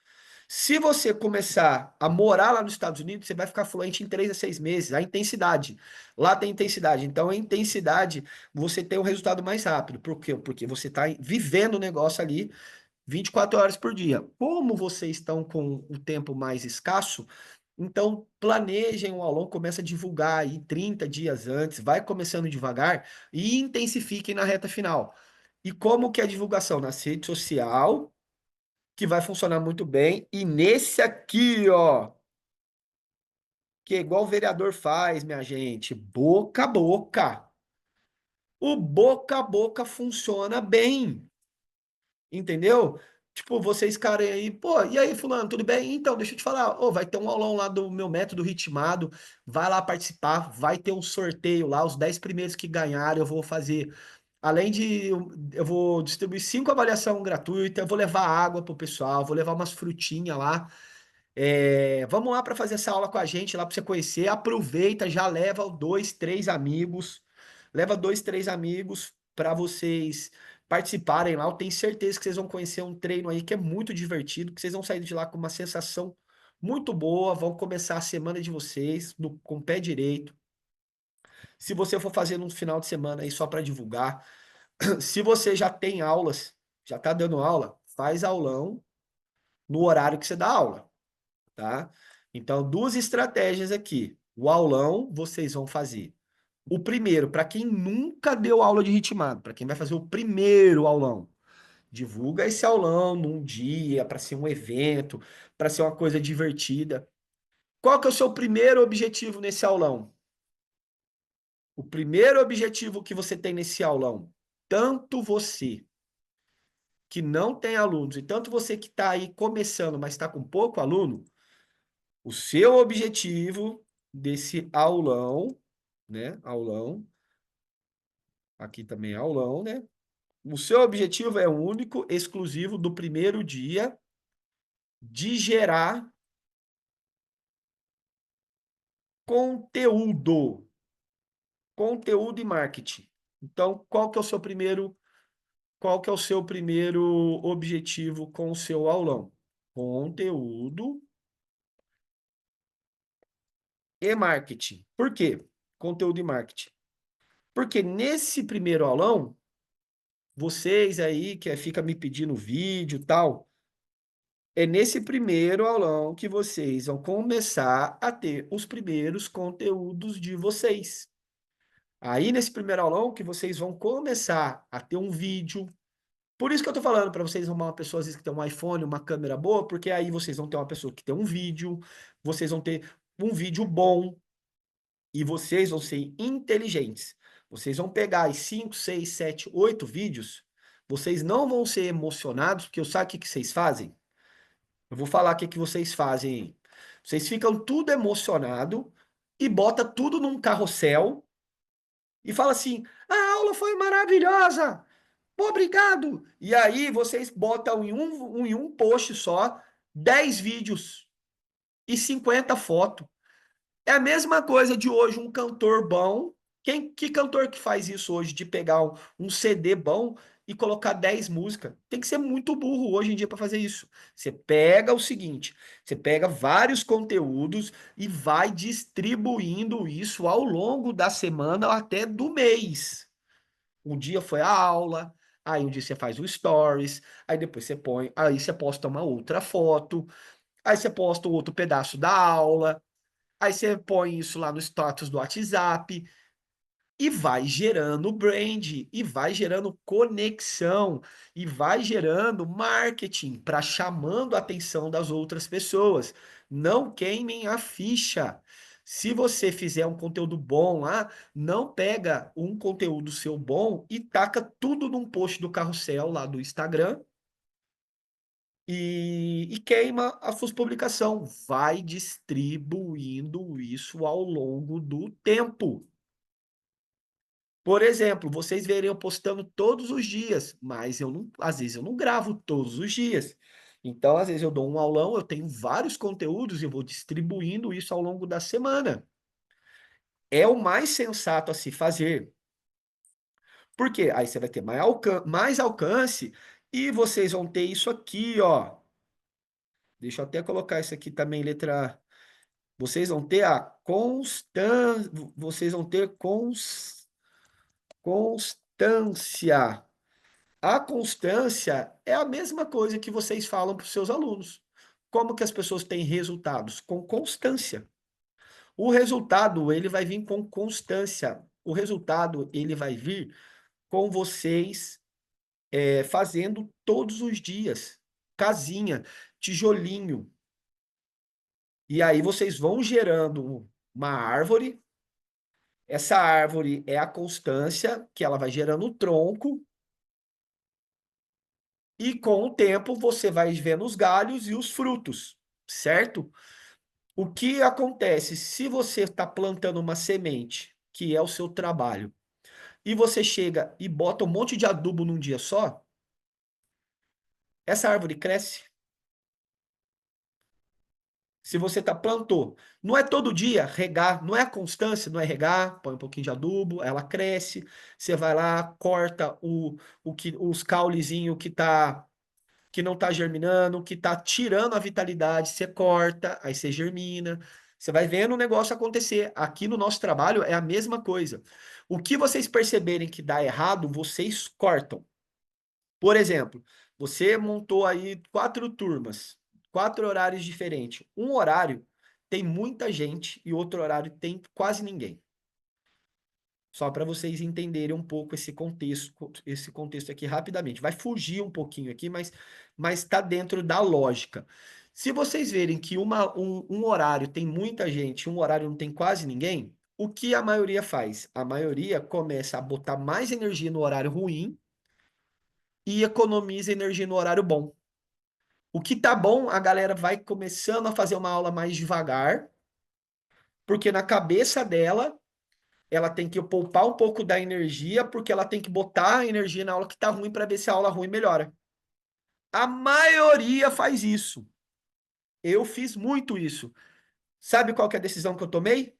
Se você começar a morar lá nos Estados Unidos, você vai ficar fluente em 3 a 6 meses. A intensidade. Lá tem intensidade. Então, a intensidade, você tem um resultado mais rápido. Por quê? Porque você está vivendo o negócio ali 24 horas por dia. Como vocês estão com o tempo mais escasso, então planejem o aulão, começa a divulgar aí 30 dias antes, vai começando devagar e intensifiquem na reta final. E como que é a divulgação? Na rede social, que vai funcionar muito bem. E nesse aqui, ó, que é igual o vereador faz, minha gente, boca a boca. O boca a boca funciona bem, entendeu? Tipo, vocês ficarem aí, pô, e aí, fulano, tudo bem? Então, deixa eu te falar, ô, vai ter um aulão lá do meu método ritmado, vai lá participar, vai ter um sorteio lá, os 10 primeiros que ganharem, eu vou fazer. Além de, eu vou distribuir 5 avaliação gratuita, eu vou levar água pro pessoal, vou levar umas frutinhas lá. Vamos lá para fazer essa aula com a gente, lá para você conhecer. Aproveita, já leva 2, 3 amigos. Leva 2, 3 amigos para vocês participarem lá. Eu tenho certeza que vocês vão conhecer um treino aí que é muito divertido, que vocês vão sair de lá com uma sensação muito boa. Vão começar a semana de vocês com o pé direito. Se você for fazer no final de semana aí só para divulgar, se você já tem aulas, já está dando aula, faz aulão no horário que você dá aula, tá? Então, duas estratégias aqui. O aulão vocês vão fazer. O primeiro, para quem nunca deu aula de ritmado, para quem vai fazer o primeiro aulão, divulga esse aulão num dia, para ser um evento, para ser uma coisa divertida. Qual que é o seu primeiro objetivo nesse aulão? O primeiro objetivo que você tem nesse aulão, tanto você que não tem alunos, e tanto você que está aí começando, mas está com pouco aluno, o seu objetivo desse aulão, né? Aulão, aqui também é aulão, né? O seu objetivo é único, exclusivo do primeiro dia de gerar conteúdo, conteúdo e marketing. Então, qual que é o seu primeiro objetivo com o seu aulão? Conteúdo e marketing. Por quê? Conteúdo e marketing. Porque nesse primeiro aulão, vocês aí que fica me pedindo vídeo e tal, é nesse primeiro aulão que vocês vão começar a ter os primeiros conteúdos de vocês. Aí nesse primeiro aulão que vocês vão começar a ter um vídeo. Por isso que eu tô falando para vocês arrumar uma pessoa às vezes que tem um iPhone, uma câmera boa, porque aí vocês vão ter uma pessoa que tem um vídeo, vocês vão ter um vídeo bom e vocês vão ser inteligentes. Vocês vão pegar os 5, 6, 7, 8 vídeos, vocês não vão ser emocionados, porque eu sabe o que que vocês fazem? Eu vou falar o que que vocês fazem. Vocês ficam tudo emocionado e bota tudo num carrossel e fala assim: "A aula foi maravilhosa. Obrigado". E aí vocês botam em um post só 10 vídeos e 50 fotos. É a mesma coisa de hoje um cantor bom. Que cantor que faz isso hoje de pegar um CD bom e colocar 10 músicas? Tem que ser muito burro hoje em dia para fazer isso. Você pega o seguinte, você pega vários conteúdos e vai distribuindo isso ao longo da semana até do mês. Um dia foi a aula, aí um dia você faz o stories, aí depois você põe, aí você posta uma outra foto, aí você posta outro pedaço da aula, aí você põe isso lá no status do WhatsApp e vai gerando brand, e vai gerando conexão, e vai gerando marketing para chamando a atenção das outras pessoas. Não queimem a ficha. Se você fizer um conteúdo bom lá, não pega um conteúdo seu bom e taca tudo num post do carrossel lá do Instagram e queima a sua publicação. Vai distribuindo isso ao longo do tempo. Por exemplo, vocês verem eu postando todos os dias, mas eu não, às vezes eu não gravo todos os dias. Então, às vezes eu dou um aulão, eu tenho vários conteúdos e eu vou distribuindo isso ao longo da semana. É o mais sensato a se fazer. Por quê? Aí você vai ter mais alcance e vocês vão ter isso aqui, ó. Deixa eu até colocar isso aqui também, letra A. Vocês vão ter a constância, vocês vão ter constância. A constância é a mesma coisa que vocês falam para os seus alunos. Como que as pessoas têm resultados? Com constância. O resultado, ele vai vir com constância. O resultado, ele vai vir com vocês fazendo todos os dias. Casinha, tijolinho. E aí vocês vão gerando uma árvore. Essa árvore é a constância, que ela vai gerando o tronco. E com o tempo você vai vendo os galhos e os frutos, certo? O que acontece se você está plantando uma semente, que é o seu trabalho, e você chega e bota um monte de adubo num dia só, essa árvore cresce. Se você plantou, não é todo dia regar, não é a constância, não é regar, põe um pouquinho de adubo, ela cresce, você vai lá, corta os caulezinhos que não está germinando, que está tirando a vitalidade, você corta, aí você germina. Você vai vendo o negócio acontecer. Aqui no nosso trabalho é a mesma coisa. O que vocês perceberem que dá errado, vocês cortam. Por exemplo, você montou aí 4 turmas, 4 horários diferentes. Um horário tem muita gente e outro horário tem quase ninguém. Só para vocês entenderem um pouco esse contexto aqui rapidamente. Vai fugir um pouquinho aqui, mas está dentro da lógica. Se vocês verem que um horário tem muita gente, um horário não tem quase ninguém, o que a maioria faz? A maioria começa a botar mais energia no horário ruim e economiza energia no horário bom. O que tá bom, a galera vai começando a fazer uma aula mais devagar, porque na cabeça dela, ela tem que poupar um pouco da energia, porque ela tem que botar a energia na aula que tá ruim para ver se a aula ruim melhora. A maioria faz isso. Eu fiz muito isso. Sabe qual que é a decisão que eu tomei?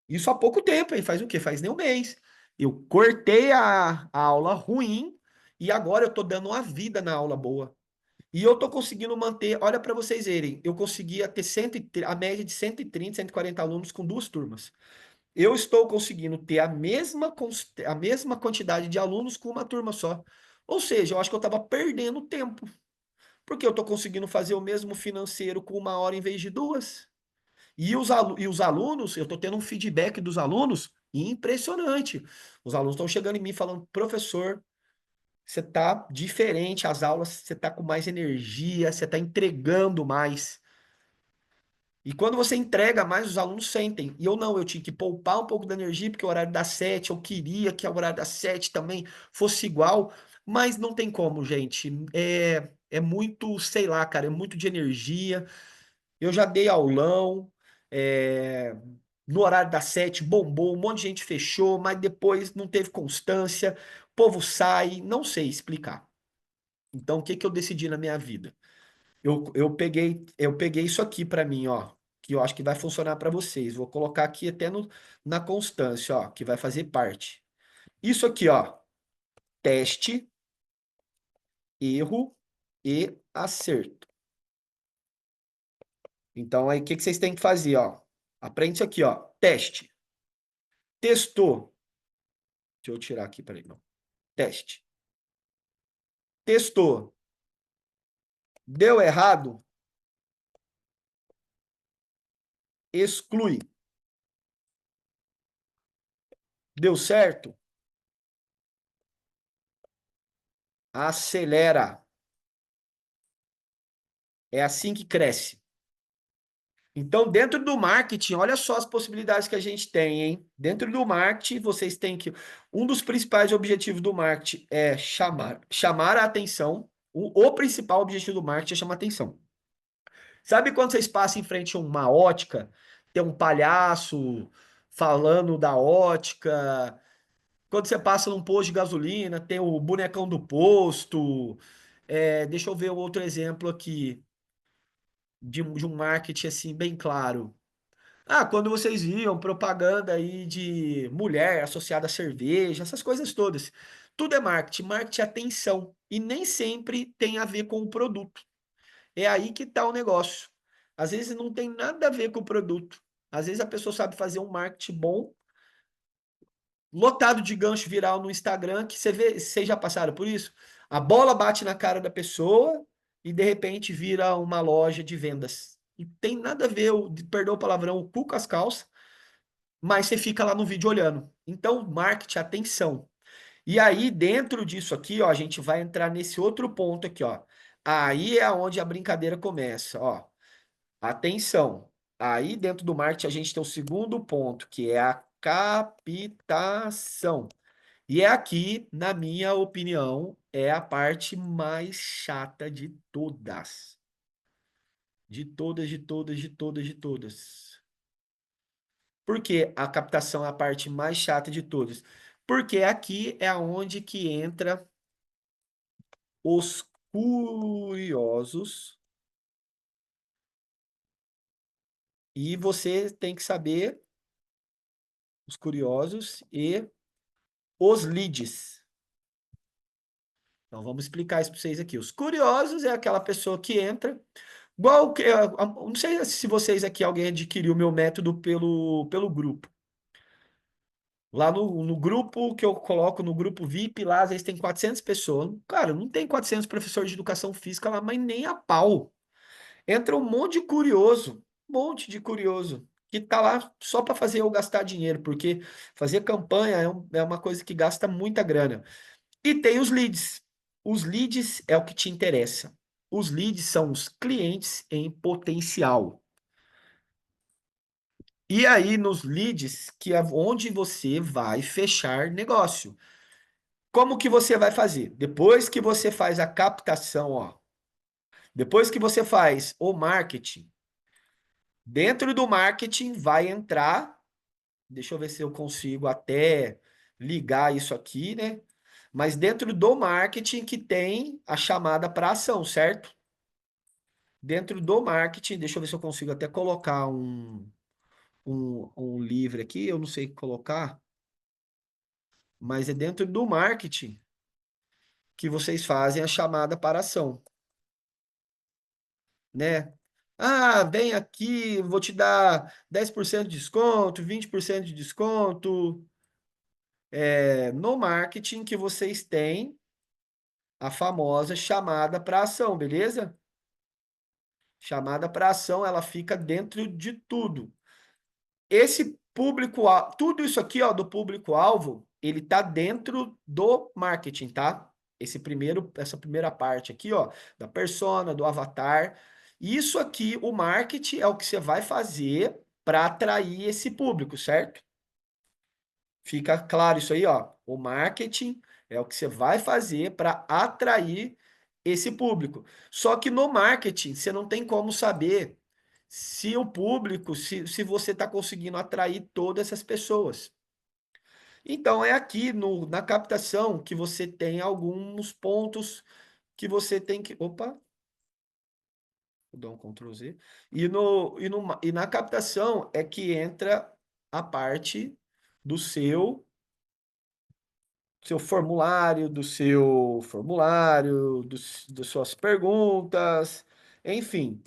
Isso há pouco tempo, hein? Faz o quê? Faz nem um mês. Eu cortei a aula ruim e agora eu tô dando uma vida na aula boa. E eu tô conseguindo manter, olha para vocês verem, eu conseguia ter a média de 130, 140 alunos com duas turmas. Eu estou conseguindo ter a mesma quantidade de alunos com uma turma só. Ou seja, eu acho que eu estava perdendo tempo, porque eu estou conseguindo fazer o mesmo financeiro com uma hora em vez de duas. E os alunos, eu estou tendo um feedback dos alunos impressionante. Os alunos estão chegando em mim falando, professor, você está diferente, as aulas, você está com mais energia, você está entregando mais. E quando você entrega mais, os alunos sentem. E eu não, eu tinha que poupar um pouco da energia, porque o horário das 7, eu queria que o horário das 7 também fosse igual, mas não tem como, gente. É muito, sei lá, cara, é muito de energia. Eu já dei aulão, é, no horário das 7 bombou, um monte de gente fechou, mas depois não teve constância, o povo sai, não sei explicar. Então, o que que eu decidi na minha vida? Eu peguei isso aqui para mim, ó, que eu acho que vai funcionar para vocês. Vou colocar aqui até na constância, ó, que vai fazer parte. Isso aqui, ó, teste, erro e acerto. Então, aí, o que que vocês têm que fazer, ó? Aprende isso aqui, ó, teste. Testou. Deixa eu tirar aqui, peraí, não. Teste. Testou. Deu errado? Exclui. Deu certo? Acelera. É assim que cresce. Então, dentro do marketing, olha só as possibilidades que a gente tem, hein? Dentro do marketing, vocês têm que. Um dos principais objetivos do marketing é chamar a atenção. O principal objetivo do marketing é chamar a atenção. Sabe quando vocês passam em frente a uma ótica, tem um palhaço falando da ótica? Quando você passa num posto de gasolina, tem o bonecão do posto. Deixa eu ver um outro exemplo aqui de um marketing assim bem claro. Ah, quando vocês viam propaganda aí de mulher associada a cerveja, essas coisas todas. Tudo é marketing. Marketing é atenção. E nem sempre tem a ver com o produto. É aí que está o negócio. Às vezes não tem nada a ver com o produto. Às vezes a pessoa sabe fazer um marketing bom, lotado de gancho viral no Instagram, que você vê, vocês já passaram por isso? A bola bate na cara da pessoa e de repente vira uma loja de vendas. E tem nada a ver, perdoa o palavrão, o cu com as calças, mas você fica lá no vídeo olhando. Então, marketing, atenção. E aí, dentro disso aqui, ó, a gente vai entrar nesse outro ponto aqui, ó. Aí é onde a brincadeira começa, ó. Atenção. Aí, dentro do marketing, a gente tem o segundo ponto, que é a captação. E é aqui, na minha opinião, é a parte mais chata de todas. De todas, de todas, de todas, de todas. Por que a captação é a parte mais chata de todas? Porque aqui é onde que entra os curiosos e você tem que saber os curiosos e os leads. Então vamos explicar isso para vocês aqui. Os curiosos é aquela pessoa que entra, igual que não sei se vocês aqui alguém adquiriu o meu método pelo grupo. Lá no grupo que eu coloco, no grupo VIP, lá às vezes tem 400 pessoas. Cara, não tem 400 professores de educação física lá, mas nem a pau. Entra um monte de curioso, que tá lá só para fazer eu gastar dinheiro, porque fazer campanha é uma coisa que gasta muita grana. E tem os leads. Os leads é o que te interessa. Os leads são os clientes em potencial. E aí, nos leads, que é onde você vai fechar negócio. Como que você vai fazer? Depois que você faz a captação, ó, depois que você faz o marketing, dentro do marketing vai entrar, deixa eu ver se eu consigo até ligar isso aqui, né? Mas dentro do marketing que tem a chamada para ação, certo? Dentro do marketing, deixa eu ver se eu consigo até colocar um livre aqui, eu não sei colocar, mas é dentro do marketing que vocês fazem a chamada para ação, né? Ah, vem aqui, vou te dar 10% de desconto, 20% de desconto. É no marketing que vocês têm a famosa chamada para ação, beleza? Chamada para ação, ela fica dentro de tudo. Esse público, tudo isso aqui, ó, do público-alvo, ele tá dentro do marketing, tá? Essa primeira parte aqui, ó, da persona, do avatar. Isso aqui, o marketing é o que você vai fazer para atrair esse público, certo? Fica claro isso aí, ó. O marketing é o que você vai fazer para atrair esse público. Só que no marketing, você não tem como saber se o público, se você está conseguindo atrair todas essas pessoas. Então, é aqui na captação que você tem alguns pontos que você tem que. Opa, vou dar um Ctrl Z. E na captação é que entra a parte do seu formulário, das suas perguntas, enfim.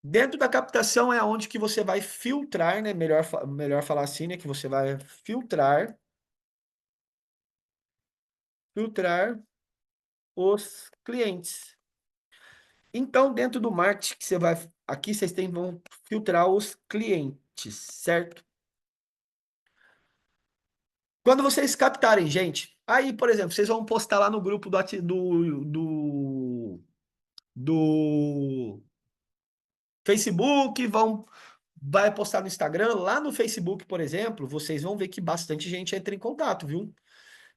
Dentro da captação é onde que você vai filtrar, né? Melhor falar assim, né? Que você vai filtrar os clientes. Então, dentro do marketing que você vai, aqui vão filtrar os clientes, certo? Quando vocês captarem, gente, aí, por exemplo, vocês vão postar lá no grupo do Facebook, vai postar no Instagram, lá no Facebook, por exemplo, vocês vão ver que bastante gente entra em contato, viu?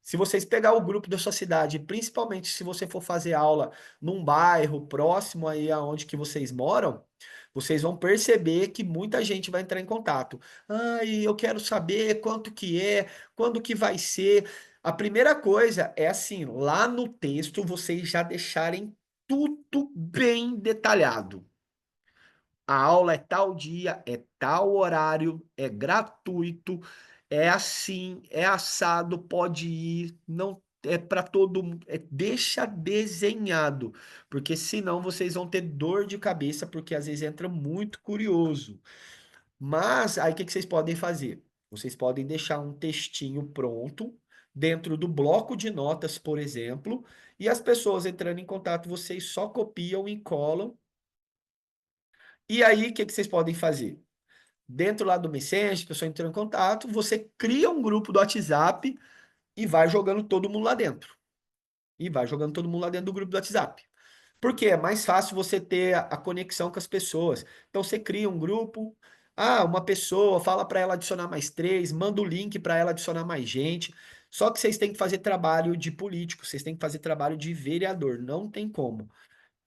Se vocês pegar o grupo da sua cidade, principalmente se você for fazer aula num bairro próximo aí aonde que vocês moram, vocês vão perceber que muita gente vai entrar em contato. Ai, eu quero saber quanto que é, quando que vai ser. A primeira coisa é assim, lá no texto vocês já deixarem tudo bem detalhado. A aula é tal dia, é tal horário, é gratuito, é assim, é assado, pode ir, não é para todo mundo, deixa desenhado, porque senão vocês vão ter dor de cabeça, porque às vezes entra muito curioso. Mas aí o que que vocês podem fazer? Vocês podem deixar um textinho pronto dentro do bloco de notas, por exemplo, e as pessoas entrando em contato, vocês só copiam e colam. E aí, o que que vocês podem fazer? Dentro lá do Messenger, a pessoa entrou em contato, você cria um grupo do WhatsApp e vai jogando todo mundo lá dentro. E vai jogando todo mundo lá dentro do grupo do WhatsApp. Porque é mais fácil você ter a conexão com as pessoas. Então você cria um grupo, uma pessoa, fala para ela adicionar mais três, manda o link para ela adicionar mais gente. Só que vocês têm que fazer trabalho de político, vocês têm que fazer trabalho de vereador, não tem como.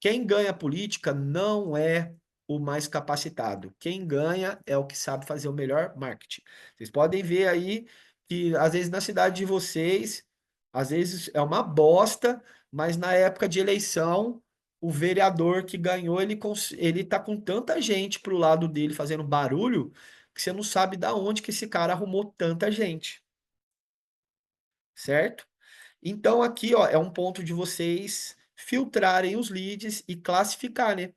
Quem ganha política não é o mais capacitado. Quem ganha é o que sabe fazer o melhor marketing. Vocês podem ver aí que às vezes na cidade de vocês, às vezes é uma bosta, mas na época de eleição, o vereador que ganhou, ele tá com tanta gente pro lado dele fazendo barulho, que você não sabe da onde que esse cara arrumou tanta gente, certo? Então aqui, ó, é um ponto de vocês filtrarem os leads e classificar, né?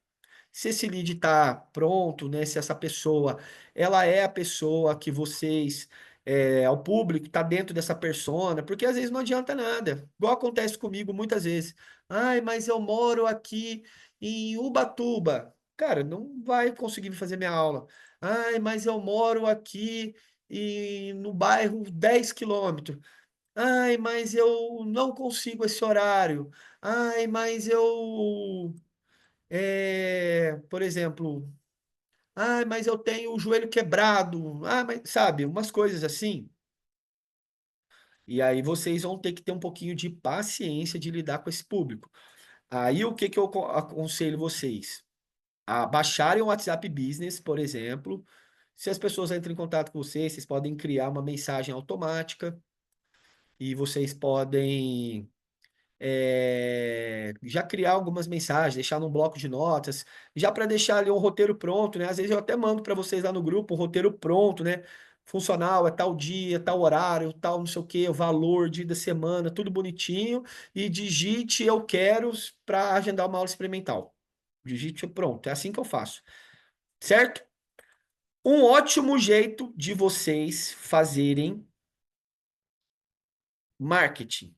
Se esse lead está pronto, né? Se essa pessoa, ela é a pessoa que vocês, o público está dentro dessa persona, porque às vezes não adianta nada. Igual acontece comigo muitas vezes. Ai, mas eu moro aqui em Ubatuba. Cara, não vai conseguir fazer minha aula. Ai, mas eu moro aqui no bairro 10 quilômetros. Ai, mas eu não consigo esse horário. Ai, mas eu, por exemplo, ai, mas eu tenho o joelho quebrado. Ah, mas sabe, umas coisas assim. E aí vocês vão ter que ter um pouquinho de paciência de lidar com esse público. Aí o que que eu aconselho vocês? A baixarem o WhatsApp Business, por exemplo. Se as pessoas entram em contato com vocês, vocês podem criar uma mensagem automática e vocês podem já criar algumas mensagens, deixar num bloco de notas, já para deixar ali um roteiro pronto, né? Às vezes eu até mando para vocês lá no grupo um roteiro pronto, né? Funcional, é tal dia, tal horário, tal não sei o quê, o valor, dia da semana, tudo bonitinho, e digite eu quero para agendar uma aula experimental. Digite pronto, é assim que eu faço, certo? Um ótimo jeito de vocês fazerem marketing,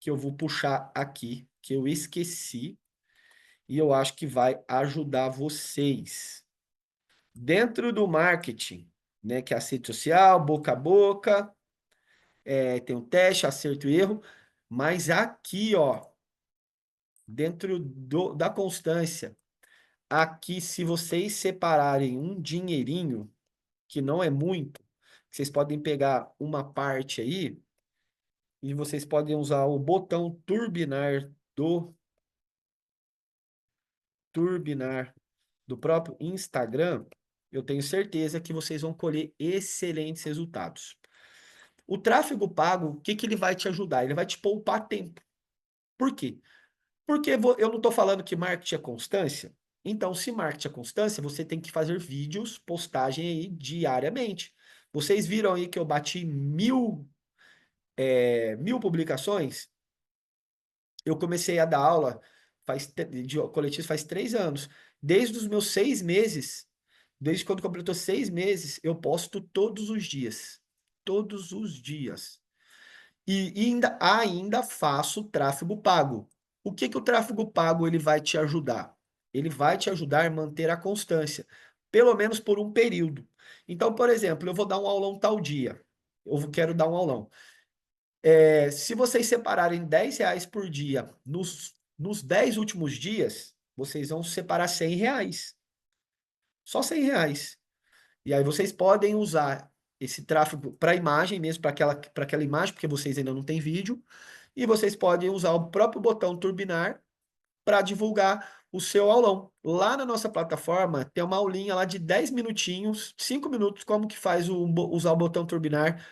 que eu vou puxar aqui, que eu esqueci, e eu acho que vai ajudar vocês. Dentro do marketing, né, que é a rede social, boca a boca, tem o teste, acerto e erro, mas aqui, ó, dentro da constância, aqui, se vocês separarem um dinheirinho, que não é muito, vocês podem pegar uma parte aí, e vocês podem usar o botão turbinar do próprio Instagram, eu tenho certeza que vocês vão colher excelentes resultados. O tráfego pago, o que que ele vai te ajudar? Ele vai te poupar tempo. Por quê? Porque eu não estou falando que marketing é constância. Então, se marketing é constância, você tem que fazer vídeos, postagem aí diariamente. Vocês viram aí que eu bati 1.000 publicações? Eu comecei a dar aula de coletivo faz 3 anos. Desde os meus 6 meses, desde quando completou 6 meses, eu posto todos os dias. Todos os dias. E ainda faço tráfego pago. O que que o tráfego pago ele vai te ajudar? Ele vai te ajudar a manter a constância, pelo menos por um período. Então, por exemplo, eu vou dar um aulão tal dia. Eu quero dar um aulão. Se vocês separarem R$ 10 por dia nos 10 últimos dias, vocês vão separar R$ 100. Só R$ 100. E aí vocês podem usar esse tráfego para imagem mesmo, para aquela imagem, porque vocês ainda não têm vídeo. E vocês podem usar o próprio botão turbinar para divulgar o seu aulão. Lá na nossa plataforma tem uma aulinha lá de 10 minutinhos, 5 minutos, como que faz usar o botão turbinar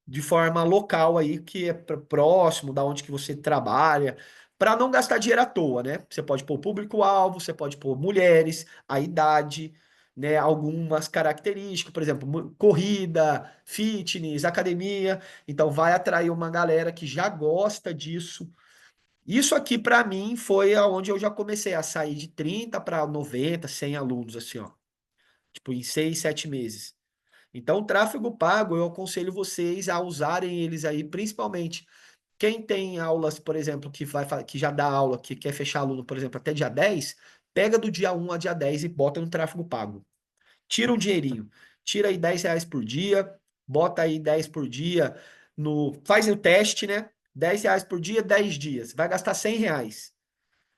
de forma local aí, que é próximo da onde que você trabalha, para não gastar dinheiro à toa, né? Você pode pôr público-alvo, você pode pôr mulheres, a idade, né? Algumas características, por exemplo, corrida, fitness, academia. Então vai atrair uma galera que já gosta disso. Isso aqui, para mim, foi aonde eu já comecei a sair de 30 para 90, 100 alunos, assim, ó. Tipo, em 6, 7 meses. Então, o tráfego pago, eu aconselho vocês a usarem eles aí, principalmente quem tem aulas, por exemplo, que já dá aula, que quer fechar aluno, por exemplo, até dia 10, pega do dia 1 a dia 10 e bota no tráfego pago. Tira um dinheirinho. Tira aí R$ 10 por dia, bota aí 10 por dia faz o teste, né? R$ 10 por dia, 10 dias. Vai gastar R$ 100.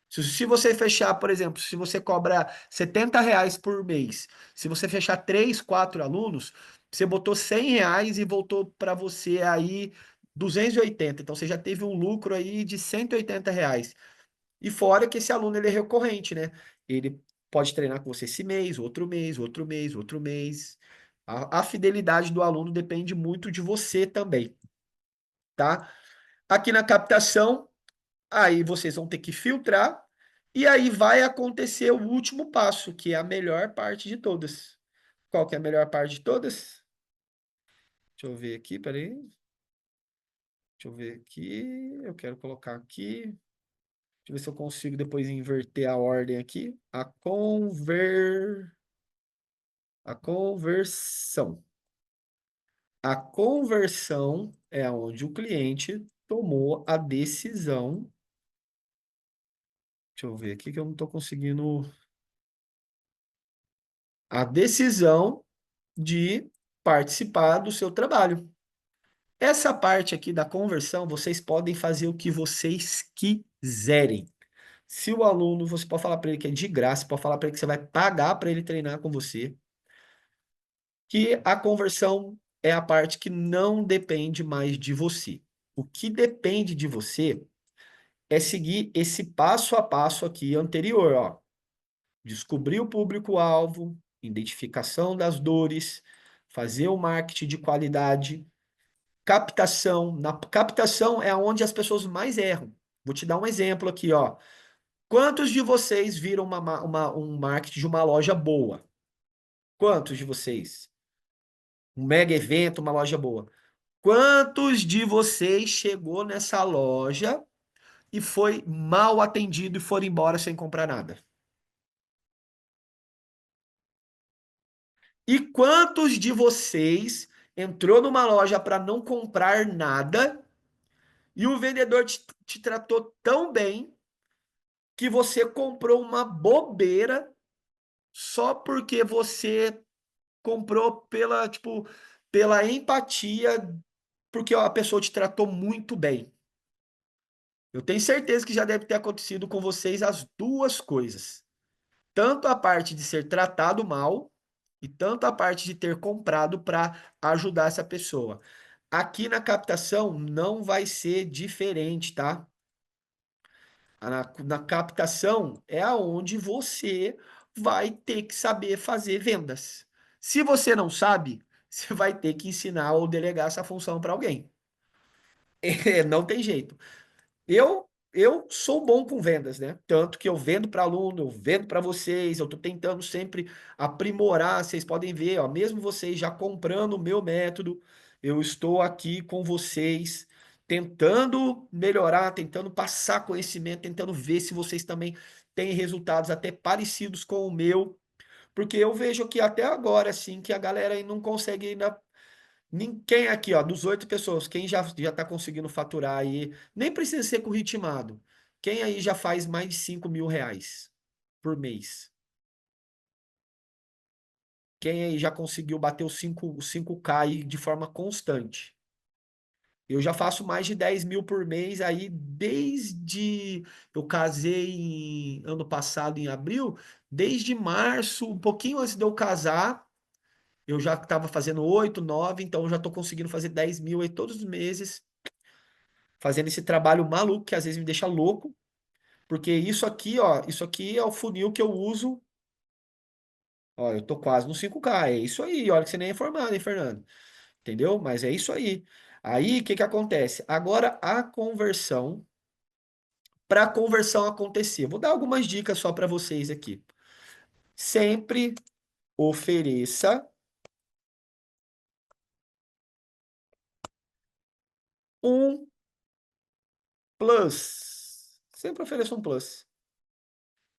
Se você fechar, por exemplo, se você cobra R$ 70 por mês, se você fechar 3, 4 alunos, você botou R$ 100 e voltou para você aí 280. Então você já teve um lucro aí de R$ 180. E fora que esse aluno ele é recorrente, né? Ele pode treinar com você esse mês, outro mês, outro mês, outro mês. A fidelidade do aluno depende muito de você também, tá? Aqui na captação, aí vocês vão ter que filtrar e aí vai acontecer o último passo, que é a melhor parte de todas. Qual que é a melhor parte de todas? Deixa eu ver aqui, peraí. Deixa eu ver aqui. Eu quero colocar aqui. Deixa eu ver se eu consigo depois inverter a ordem aqui. A conversão. A conversão é onde o cliente tomou a decisão. Deixa eu ver aqui que eu não estou conseguindo. A decisão de participar do seu trabalho. Essa parte aqui da conversão, vocês podem fazer o que vocês quiserem. Se o aluno, você pode falar para ele que é de graça, pode falar para ele que você vai pagar para ele treinar com você, que a conversão é a parte que não depende mais de você. O que depende de você é seguir esse passo a passo aqui anterior, ó. Descobrir o público-alvo, identificação das dores, fazer o marketing de qualidade, captação. Na captação é onde as pessoas mais erram. Vou te dar um exemplo aqui, ó. Quantos de vocês viram um marketing de uma loja boa? Quantos de vocês? Um mega evento, uma loja boa. Quantos de vocês chegou nessa loja e foi mal atendido e foram embora sem comprar nada? E quantos de vocês entrou numa loja para não comprar nada e o vendedor te tratou tão bem que você comprou uma bobeira só porque você comprou pela, tipo, pela empatia, porque a pessoa te tratou muito bem. Eu tenho certeza que já deve ter acontecido com vocês as duas coisas. Tanto a parte de ser tratado mal e tanto a parte de ter comprado para ajudar essa pessoa. Aqui na captação não vai ser diferente, tá? Na captação é aonde você vai ter que saber fazer vendas. Se você não sabe, você vai ter que ensinar ou delegar essa função para alguém. É, não tem jeito. Eu sou bom com vendas, né? Tanto que eu vendo para aluno, eu vendo para vocês, eu estou tentando sempre aprimorar. Vocês podem ver, ó, mesmo vocês já comprando o meu método, eu estou aqui com vocês, tentando melhorar, tentando passar conhecimento, tentando ver se vocês também têm resultados até parecidos com o meu, porque eu vejo que até agora, assim, que a galera aí não consegue ainda. Quem aqui, ó, dos 8 pessoas, quem já tá conseguindo faturar aí, nem precisa ser com ritmado. Quem aí já faz mais de 5 mil reais por mês? Quem aí já conseguiu bater os 5K aí de forma constante? Eu já faço mais de 10 mil por mês aí desde eu casei ano passado, em abril, desde março, um pouquinho antes de eu casar, eu já estava fazendo 8, 9, então eu já estou conseguindo fazer 10 mil aí todos os meses, fazendo esse trabalho maluco que às vezes me deixa louco, porque isso aqui, ó, isso aqui é o funil que eu uso. Ó, eu tô quase no 5K, é isso aí. Olha que você nem é formado, hein, Fernando? Entendeu? Mas é isso aí. Aí, o que que acontece? Agora a conversão, para a conversão acontecer, vou dar algumas dicas só para vocês aqui. Sempre ofereça um plus. Sempre ofereça um plus.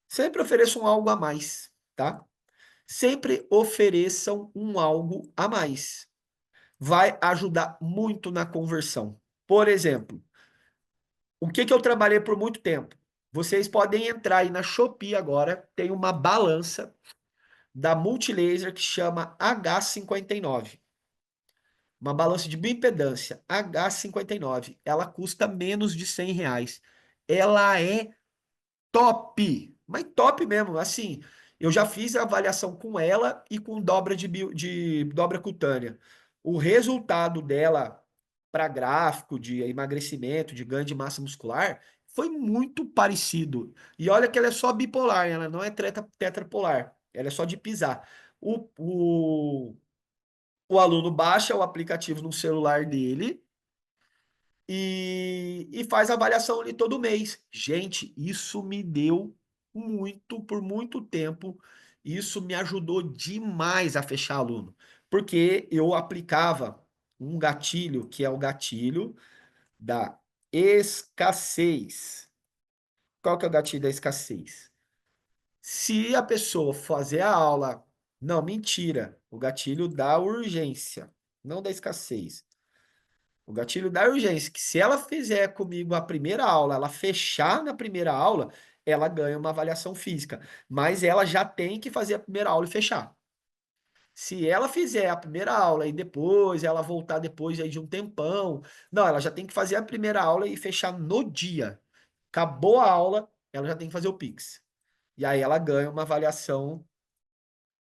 Sempre ofereça um algo a mais, tá? Sempre ofereçam um algo a mais. Vai ajudar muito na conversão. Por exemplo, o que que eu trabalhei por muito tempo? Vocês podem entrar aí na Shopee agora, tem uma balança da Multilaser que chama H59. Uma balança de bioimpedância H59. Ela custa menos de R$ 100. Ela é top, mas top mesmo. Assim, eu já fiz a avaliação com ela e com dobra de dobra cutânea. O resultado dela para gráfico de emagrecimento, de ganho de massa muscular, foi muito parecido. E olha que ela é só bipolar, ela não é tetrapolar, ela é só de pisar. O, o, o aluno baixa o aplicativo no celular dele e faz avaliação ali todo mês. Gente, isso me deu muito, por muito tempo, isso me ajudou demais a fechar aluno, porque eu aplicava um gatilho, que é o gatilho da escassez. Qual que é o gatilho da escassez? Se a pessoa fazer a aula, não, mentira, o gatilho da urgência, não da escassez. O gatilho da urgência, que se ela fizer comigo a primeira aula, ela fechar na primeira aula, ela ganha uma avaliação física. Mas ela já tem que fazer a primeira aula e fechar. Se ela fizer a primeira aula e depois ela voltar depois aí de um tempão, não, ela já tem que fazer a primeira aula e fechar no dia. Acabou a aula, ela já tem que fazer o Pix. E aí ela ganha uma avaliação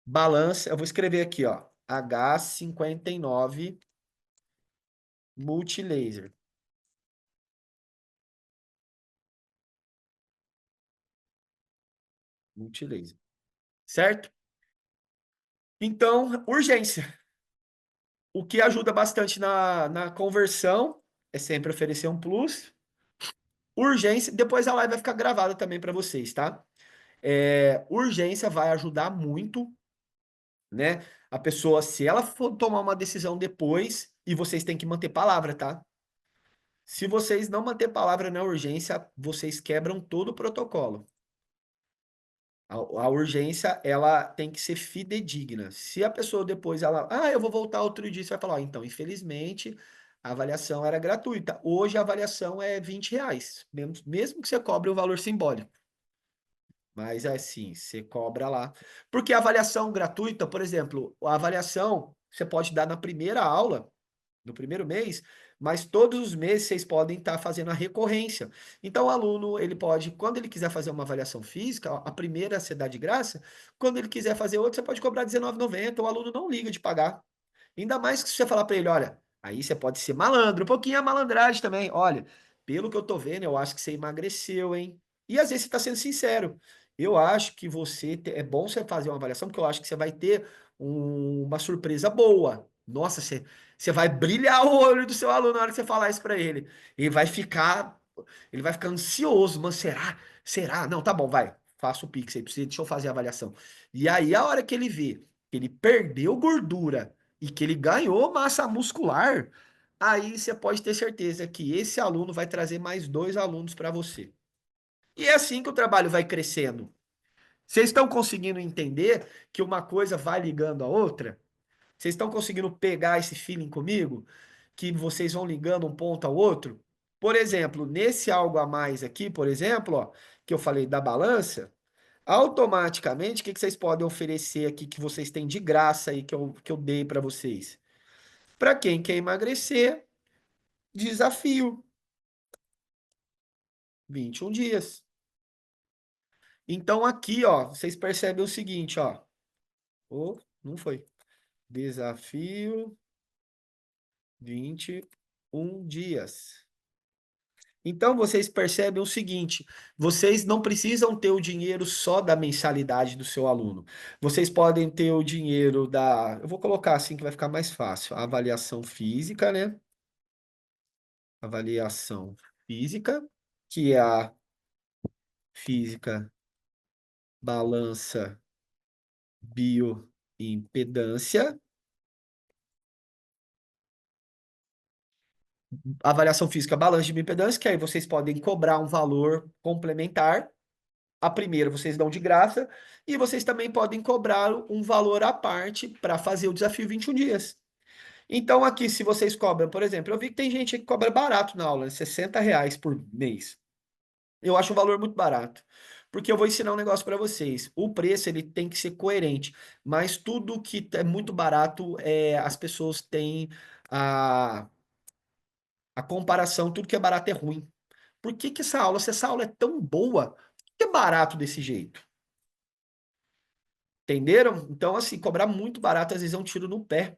balança. Eu vou escrever aqui, ó, H59 Multilaser. Multilaser. Certo? Então, urgência. O que ajuda bastante na conversão é sempre oferecer um plus. Urgência, depois a live vai ficar gravada também para vocês, tá? Urgência vai ajudar muito, né? A pessoa, se ela for tomar uma decisão depois, e vocês têm que manter palavra, tá? Se vocês não manter palavra na urgência, vocês quebram todo o protocolo. A urgência, ela tem que ser fidedigna. Se a pessoa depois, eu vou voltar outro dia, você vai falar, ó, então, infelizmente, a avaliação era gratuita. Hoje a avaliação é R$ 20, mesmo que você cobre o valor simbólico. Mas é assim, você cobra lá. Porque a avaliação gratuita, por exemplo, a avaliação você pode dar na primeira aula, no primeiro mês, mas todos os meses vocês podem estar fazendo a recorrência. Então, o aluno, ele pode, quando ele quiser fazer uma avaliação física, a primeira você dá de graça, quando ele quiser fazer outra, você pode cobrar R$19,90, o aluno não liga de pagar. Ainda mais que se você falar para ele, olha, aí você pode ser malandro, um pouquinho a malandragem também. Olha, pelo que eu tô vendo, eu acho que você emagreceu, hein? E às vezes você tá sendo sincero. Eu acho que é bom você fazer uma avaliação, porque eu acho que você vai ter uma surpresa boa. Nossa, você vai brilhar o olho do seu aluno na hora que você falar isso para ele. Ele vai ficar, ele vai ficar ansioso, mano, será? Será? Não, tá bom, vai. Faça o Pix aí, deixa eu fazer a avaliação. E aí, a hora que ele vê que ele perdeu gordura e que ele ganhou massa muscular, aí você pode ter certeza que esse aluno vai trazer mais dois alunos para você. E é assim que o trabalho vai crescendo. Vocês estão conseguindo entender que uma coisa vai ligando a outra? Vocês estão conseguindo pegar esse feeling comigo? Que vocês vão ligando um ponto ao outro? Por exemplo, nesse algo a mais aqui, por exemplo, ó, que eu falei da balança, automaticamente, o que vocês podem oferecer aqui que vocês têm de graça aí que eu dei para vocês? Para quem quer emagrecer, desafio, 21 dias. Então aqui, ó, vocês percebem o seguinte, ó. Oh, não foi. Desafio 21 dias. Então vocês percebem o seguinte: vocês não precisam ter o dinheiro só da mensalidade do seu aluno. Vocês podem ter o dinheiro da. Eu vou colocar assim que vai ficar mais fácil. A avaliação física, né? Avaliação física, que é a física balança bioimpedância. Avaliação física balança de bioimpedância, que aí vocês podem cobrar um valor complementar. A primeira vocês dão de graça e vocês também podem cobrar um valor à parte para fazer o desafio 21 dias. Então, aqui, se vocês cobram, por exemplo, eu vi que tem gente que cobra barato na aula, R$ 60 por mês. Eu acho um valor muito barato, porque eu vou ensinar um negócio para vocês. O preço ele tem que ser coerente, mas tudo que é muito barato, as pessoas têm a comparação, tudo que é barato é ruim. Por que que essa aula, se essa aula é tão boa, por que é barato desse jeito? Entenderam? Então, assim, cobrar muito barato às vezes é um tiro no pé.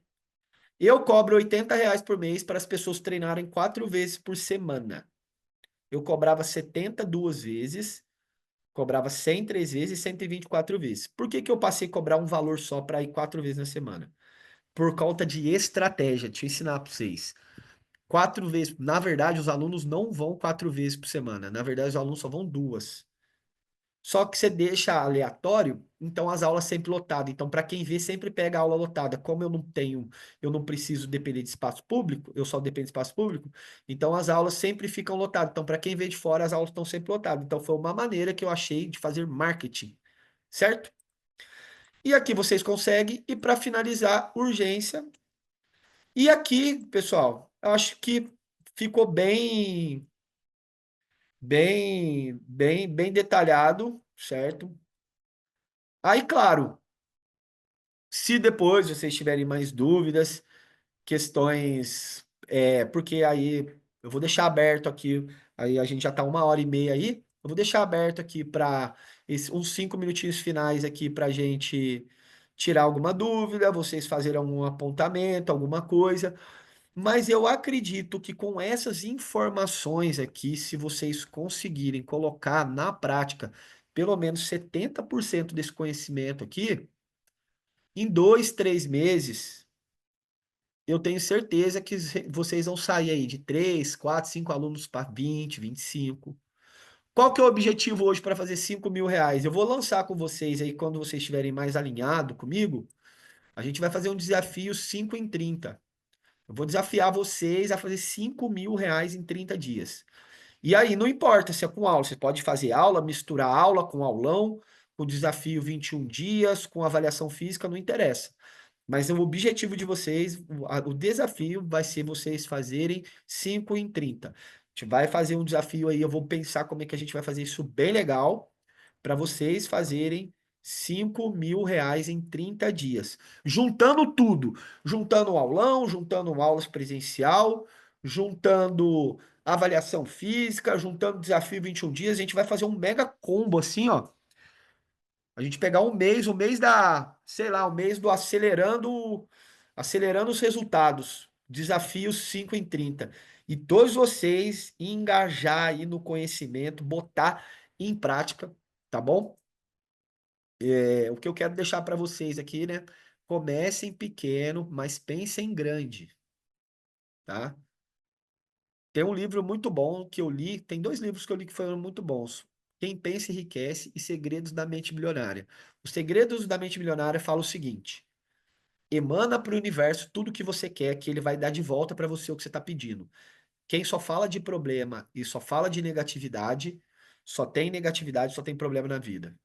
Eu cobro R$ 80 por mês para as pessoas treinarem 4 vezes por semana. Eu cobrava 70 2 vezes, cobrava 100 3 vezes e 120 4 vezes. Por que que eu passei a cobrar um valor só para ir 4 vezes na semana? Por conta de estratégia. Deixa eu ensinar para vocês. 4 vezes. Na verdade, os alunos não vão 4 vezes por semana. Na verdade, os alunos só vão duas. Só que você deixa aleatório, então as aulas sempre lotadas. Então, para quem vê, sempre pega a aula lotada. Como eu não preciso depender de espaço público, eu só dependo de espaço público, então as aulas sempre ficam lotadas. Então, para quem vê de fora, as aulas estão sempre lotadas. Então, foi uma maneira que eu achei de fazer marketing, certo? E aqui vocês conseguem, e para finalizar, urgência. E aqui, pessoal, eu acho que ficou bem detalhado, certo? Aí, claro. Se depois vocês tiverem mais dúvidas, questões, porque aí eu vou deixar aberto aqui, aí a gente já tá 1h30 aí, eu vou deixar aberto aqui para uns 5 minutinhos finais aqui para gente tirar alguma dúvida, vocês fazerem algum apontamento, alguma coisa, mas eu acredito que com essas informações aqui, se vocês conseguirem colocar na prática pelo menos 70% desse conhecimento aqui, em 2, 3 meses eu tenho certeza que vocês vão sair aí de 3, 4, 5 alunos para 20, 25. Qual que é o objetivo hoje para fazer R$ 5.000? Eu vou lançar com vocês aí, quando vocês estiverem mais alinhados comigo, a gente vai fazer um desafio 5 em 30. Eu vou desafiar vocês a fazer R$ 5.000 em 30 dias. E aí, não importa se é com aula, você pode fazer aula, misturar aula com aulão, com desafio 21 dias, com avaliação física, não interessa. Mas o objetivo de vocês, o desafio vai ser vocês fazerem 5 em 30. A gente vai fazer um desafio aí, eu vou pensar como é que a gente vai fazer isso bem legal, para vocês fazerem R$ 5.000 em 30 dias. Juntando tudo, juntando aulão, juntando aulas presencial, juntando avaliação física, juntando desafio 21 dias, a gente vai fazer um mega combo assim, ó. A gente pegar um mês da, sei lá, o mês do acelerando os resultados. Desafios 5 em 30. E todos vocês engajar aí no conhecimento, botar em prática, tá bom? O que eu quero deixar para vocês aqui, né? Comecem pequeno, mas pensem grande, tá? Tem um livro muito bom que eu li, tem 2 livros que eu li que foram muito bons. Quem Pensa Enriquece e Segredos da Mente Milionária. Os Segredos da Mente Milionária fala o seguinte: emana para o universo tudo que você quer, que ele vai dar de volta para você o que você está pedindo. Quem só fala de problema e só fala de negatividade, só tem negatividade, só tem problema na vida.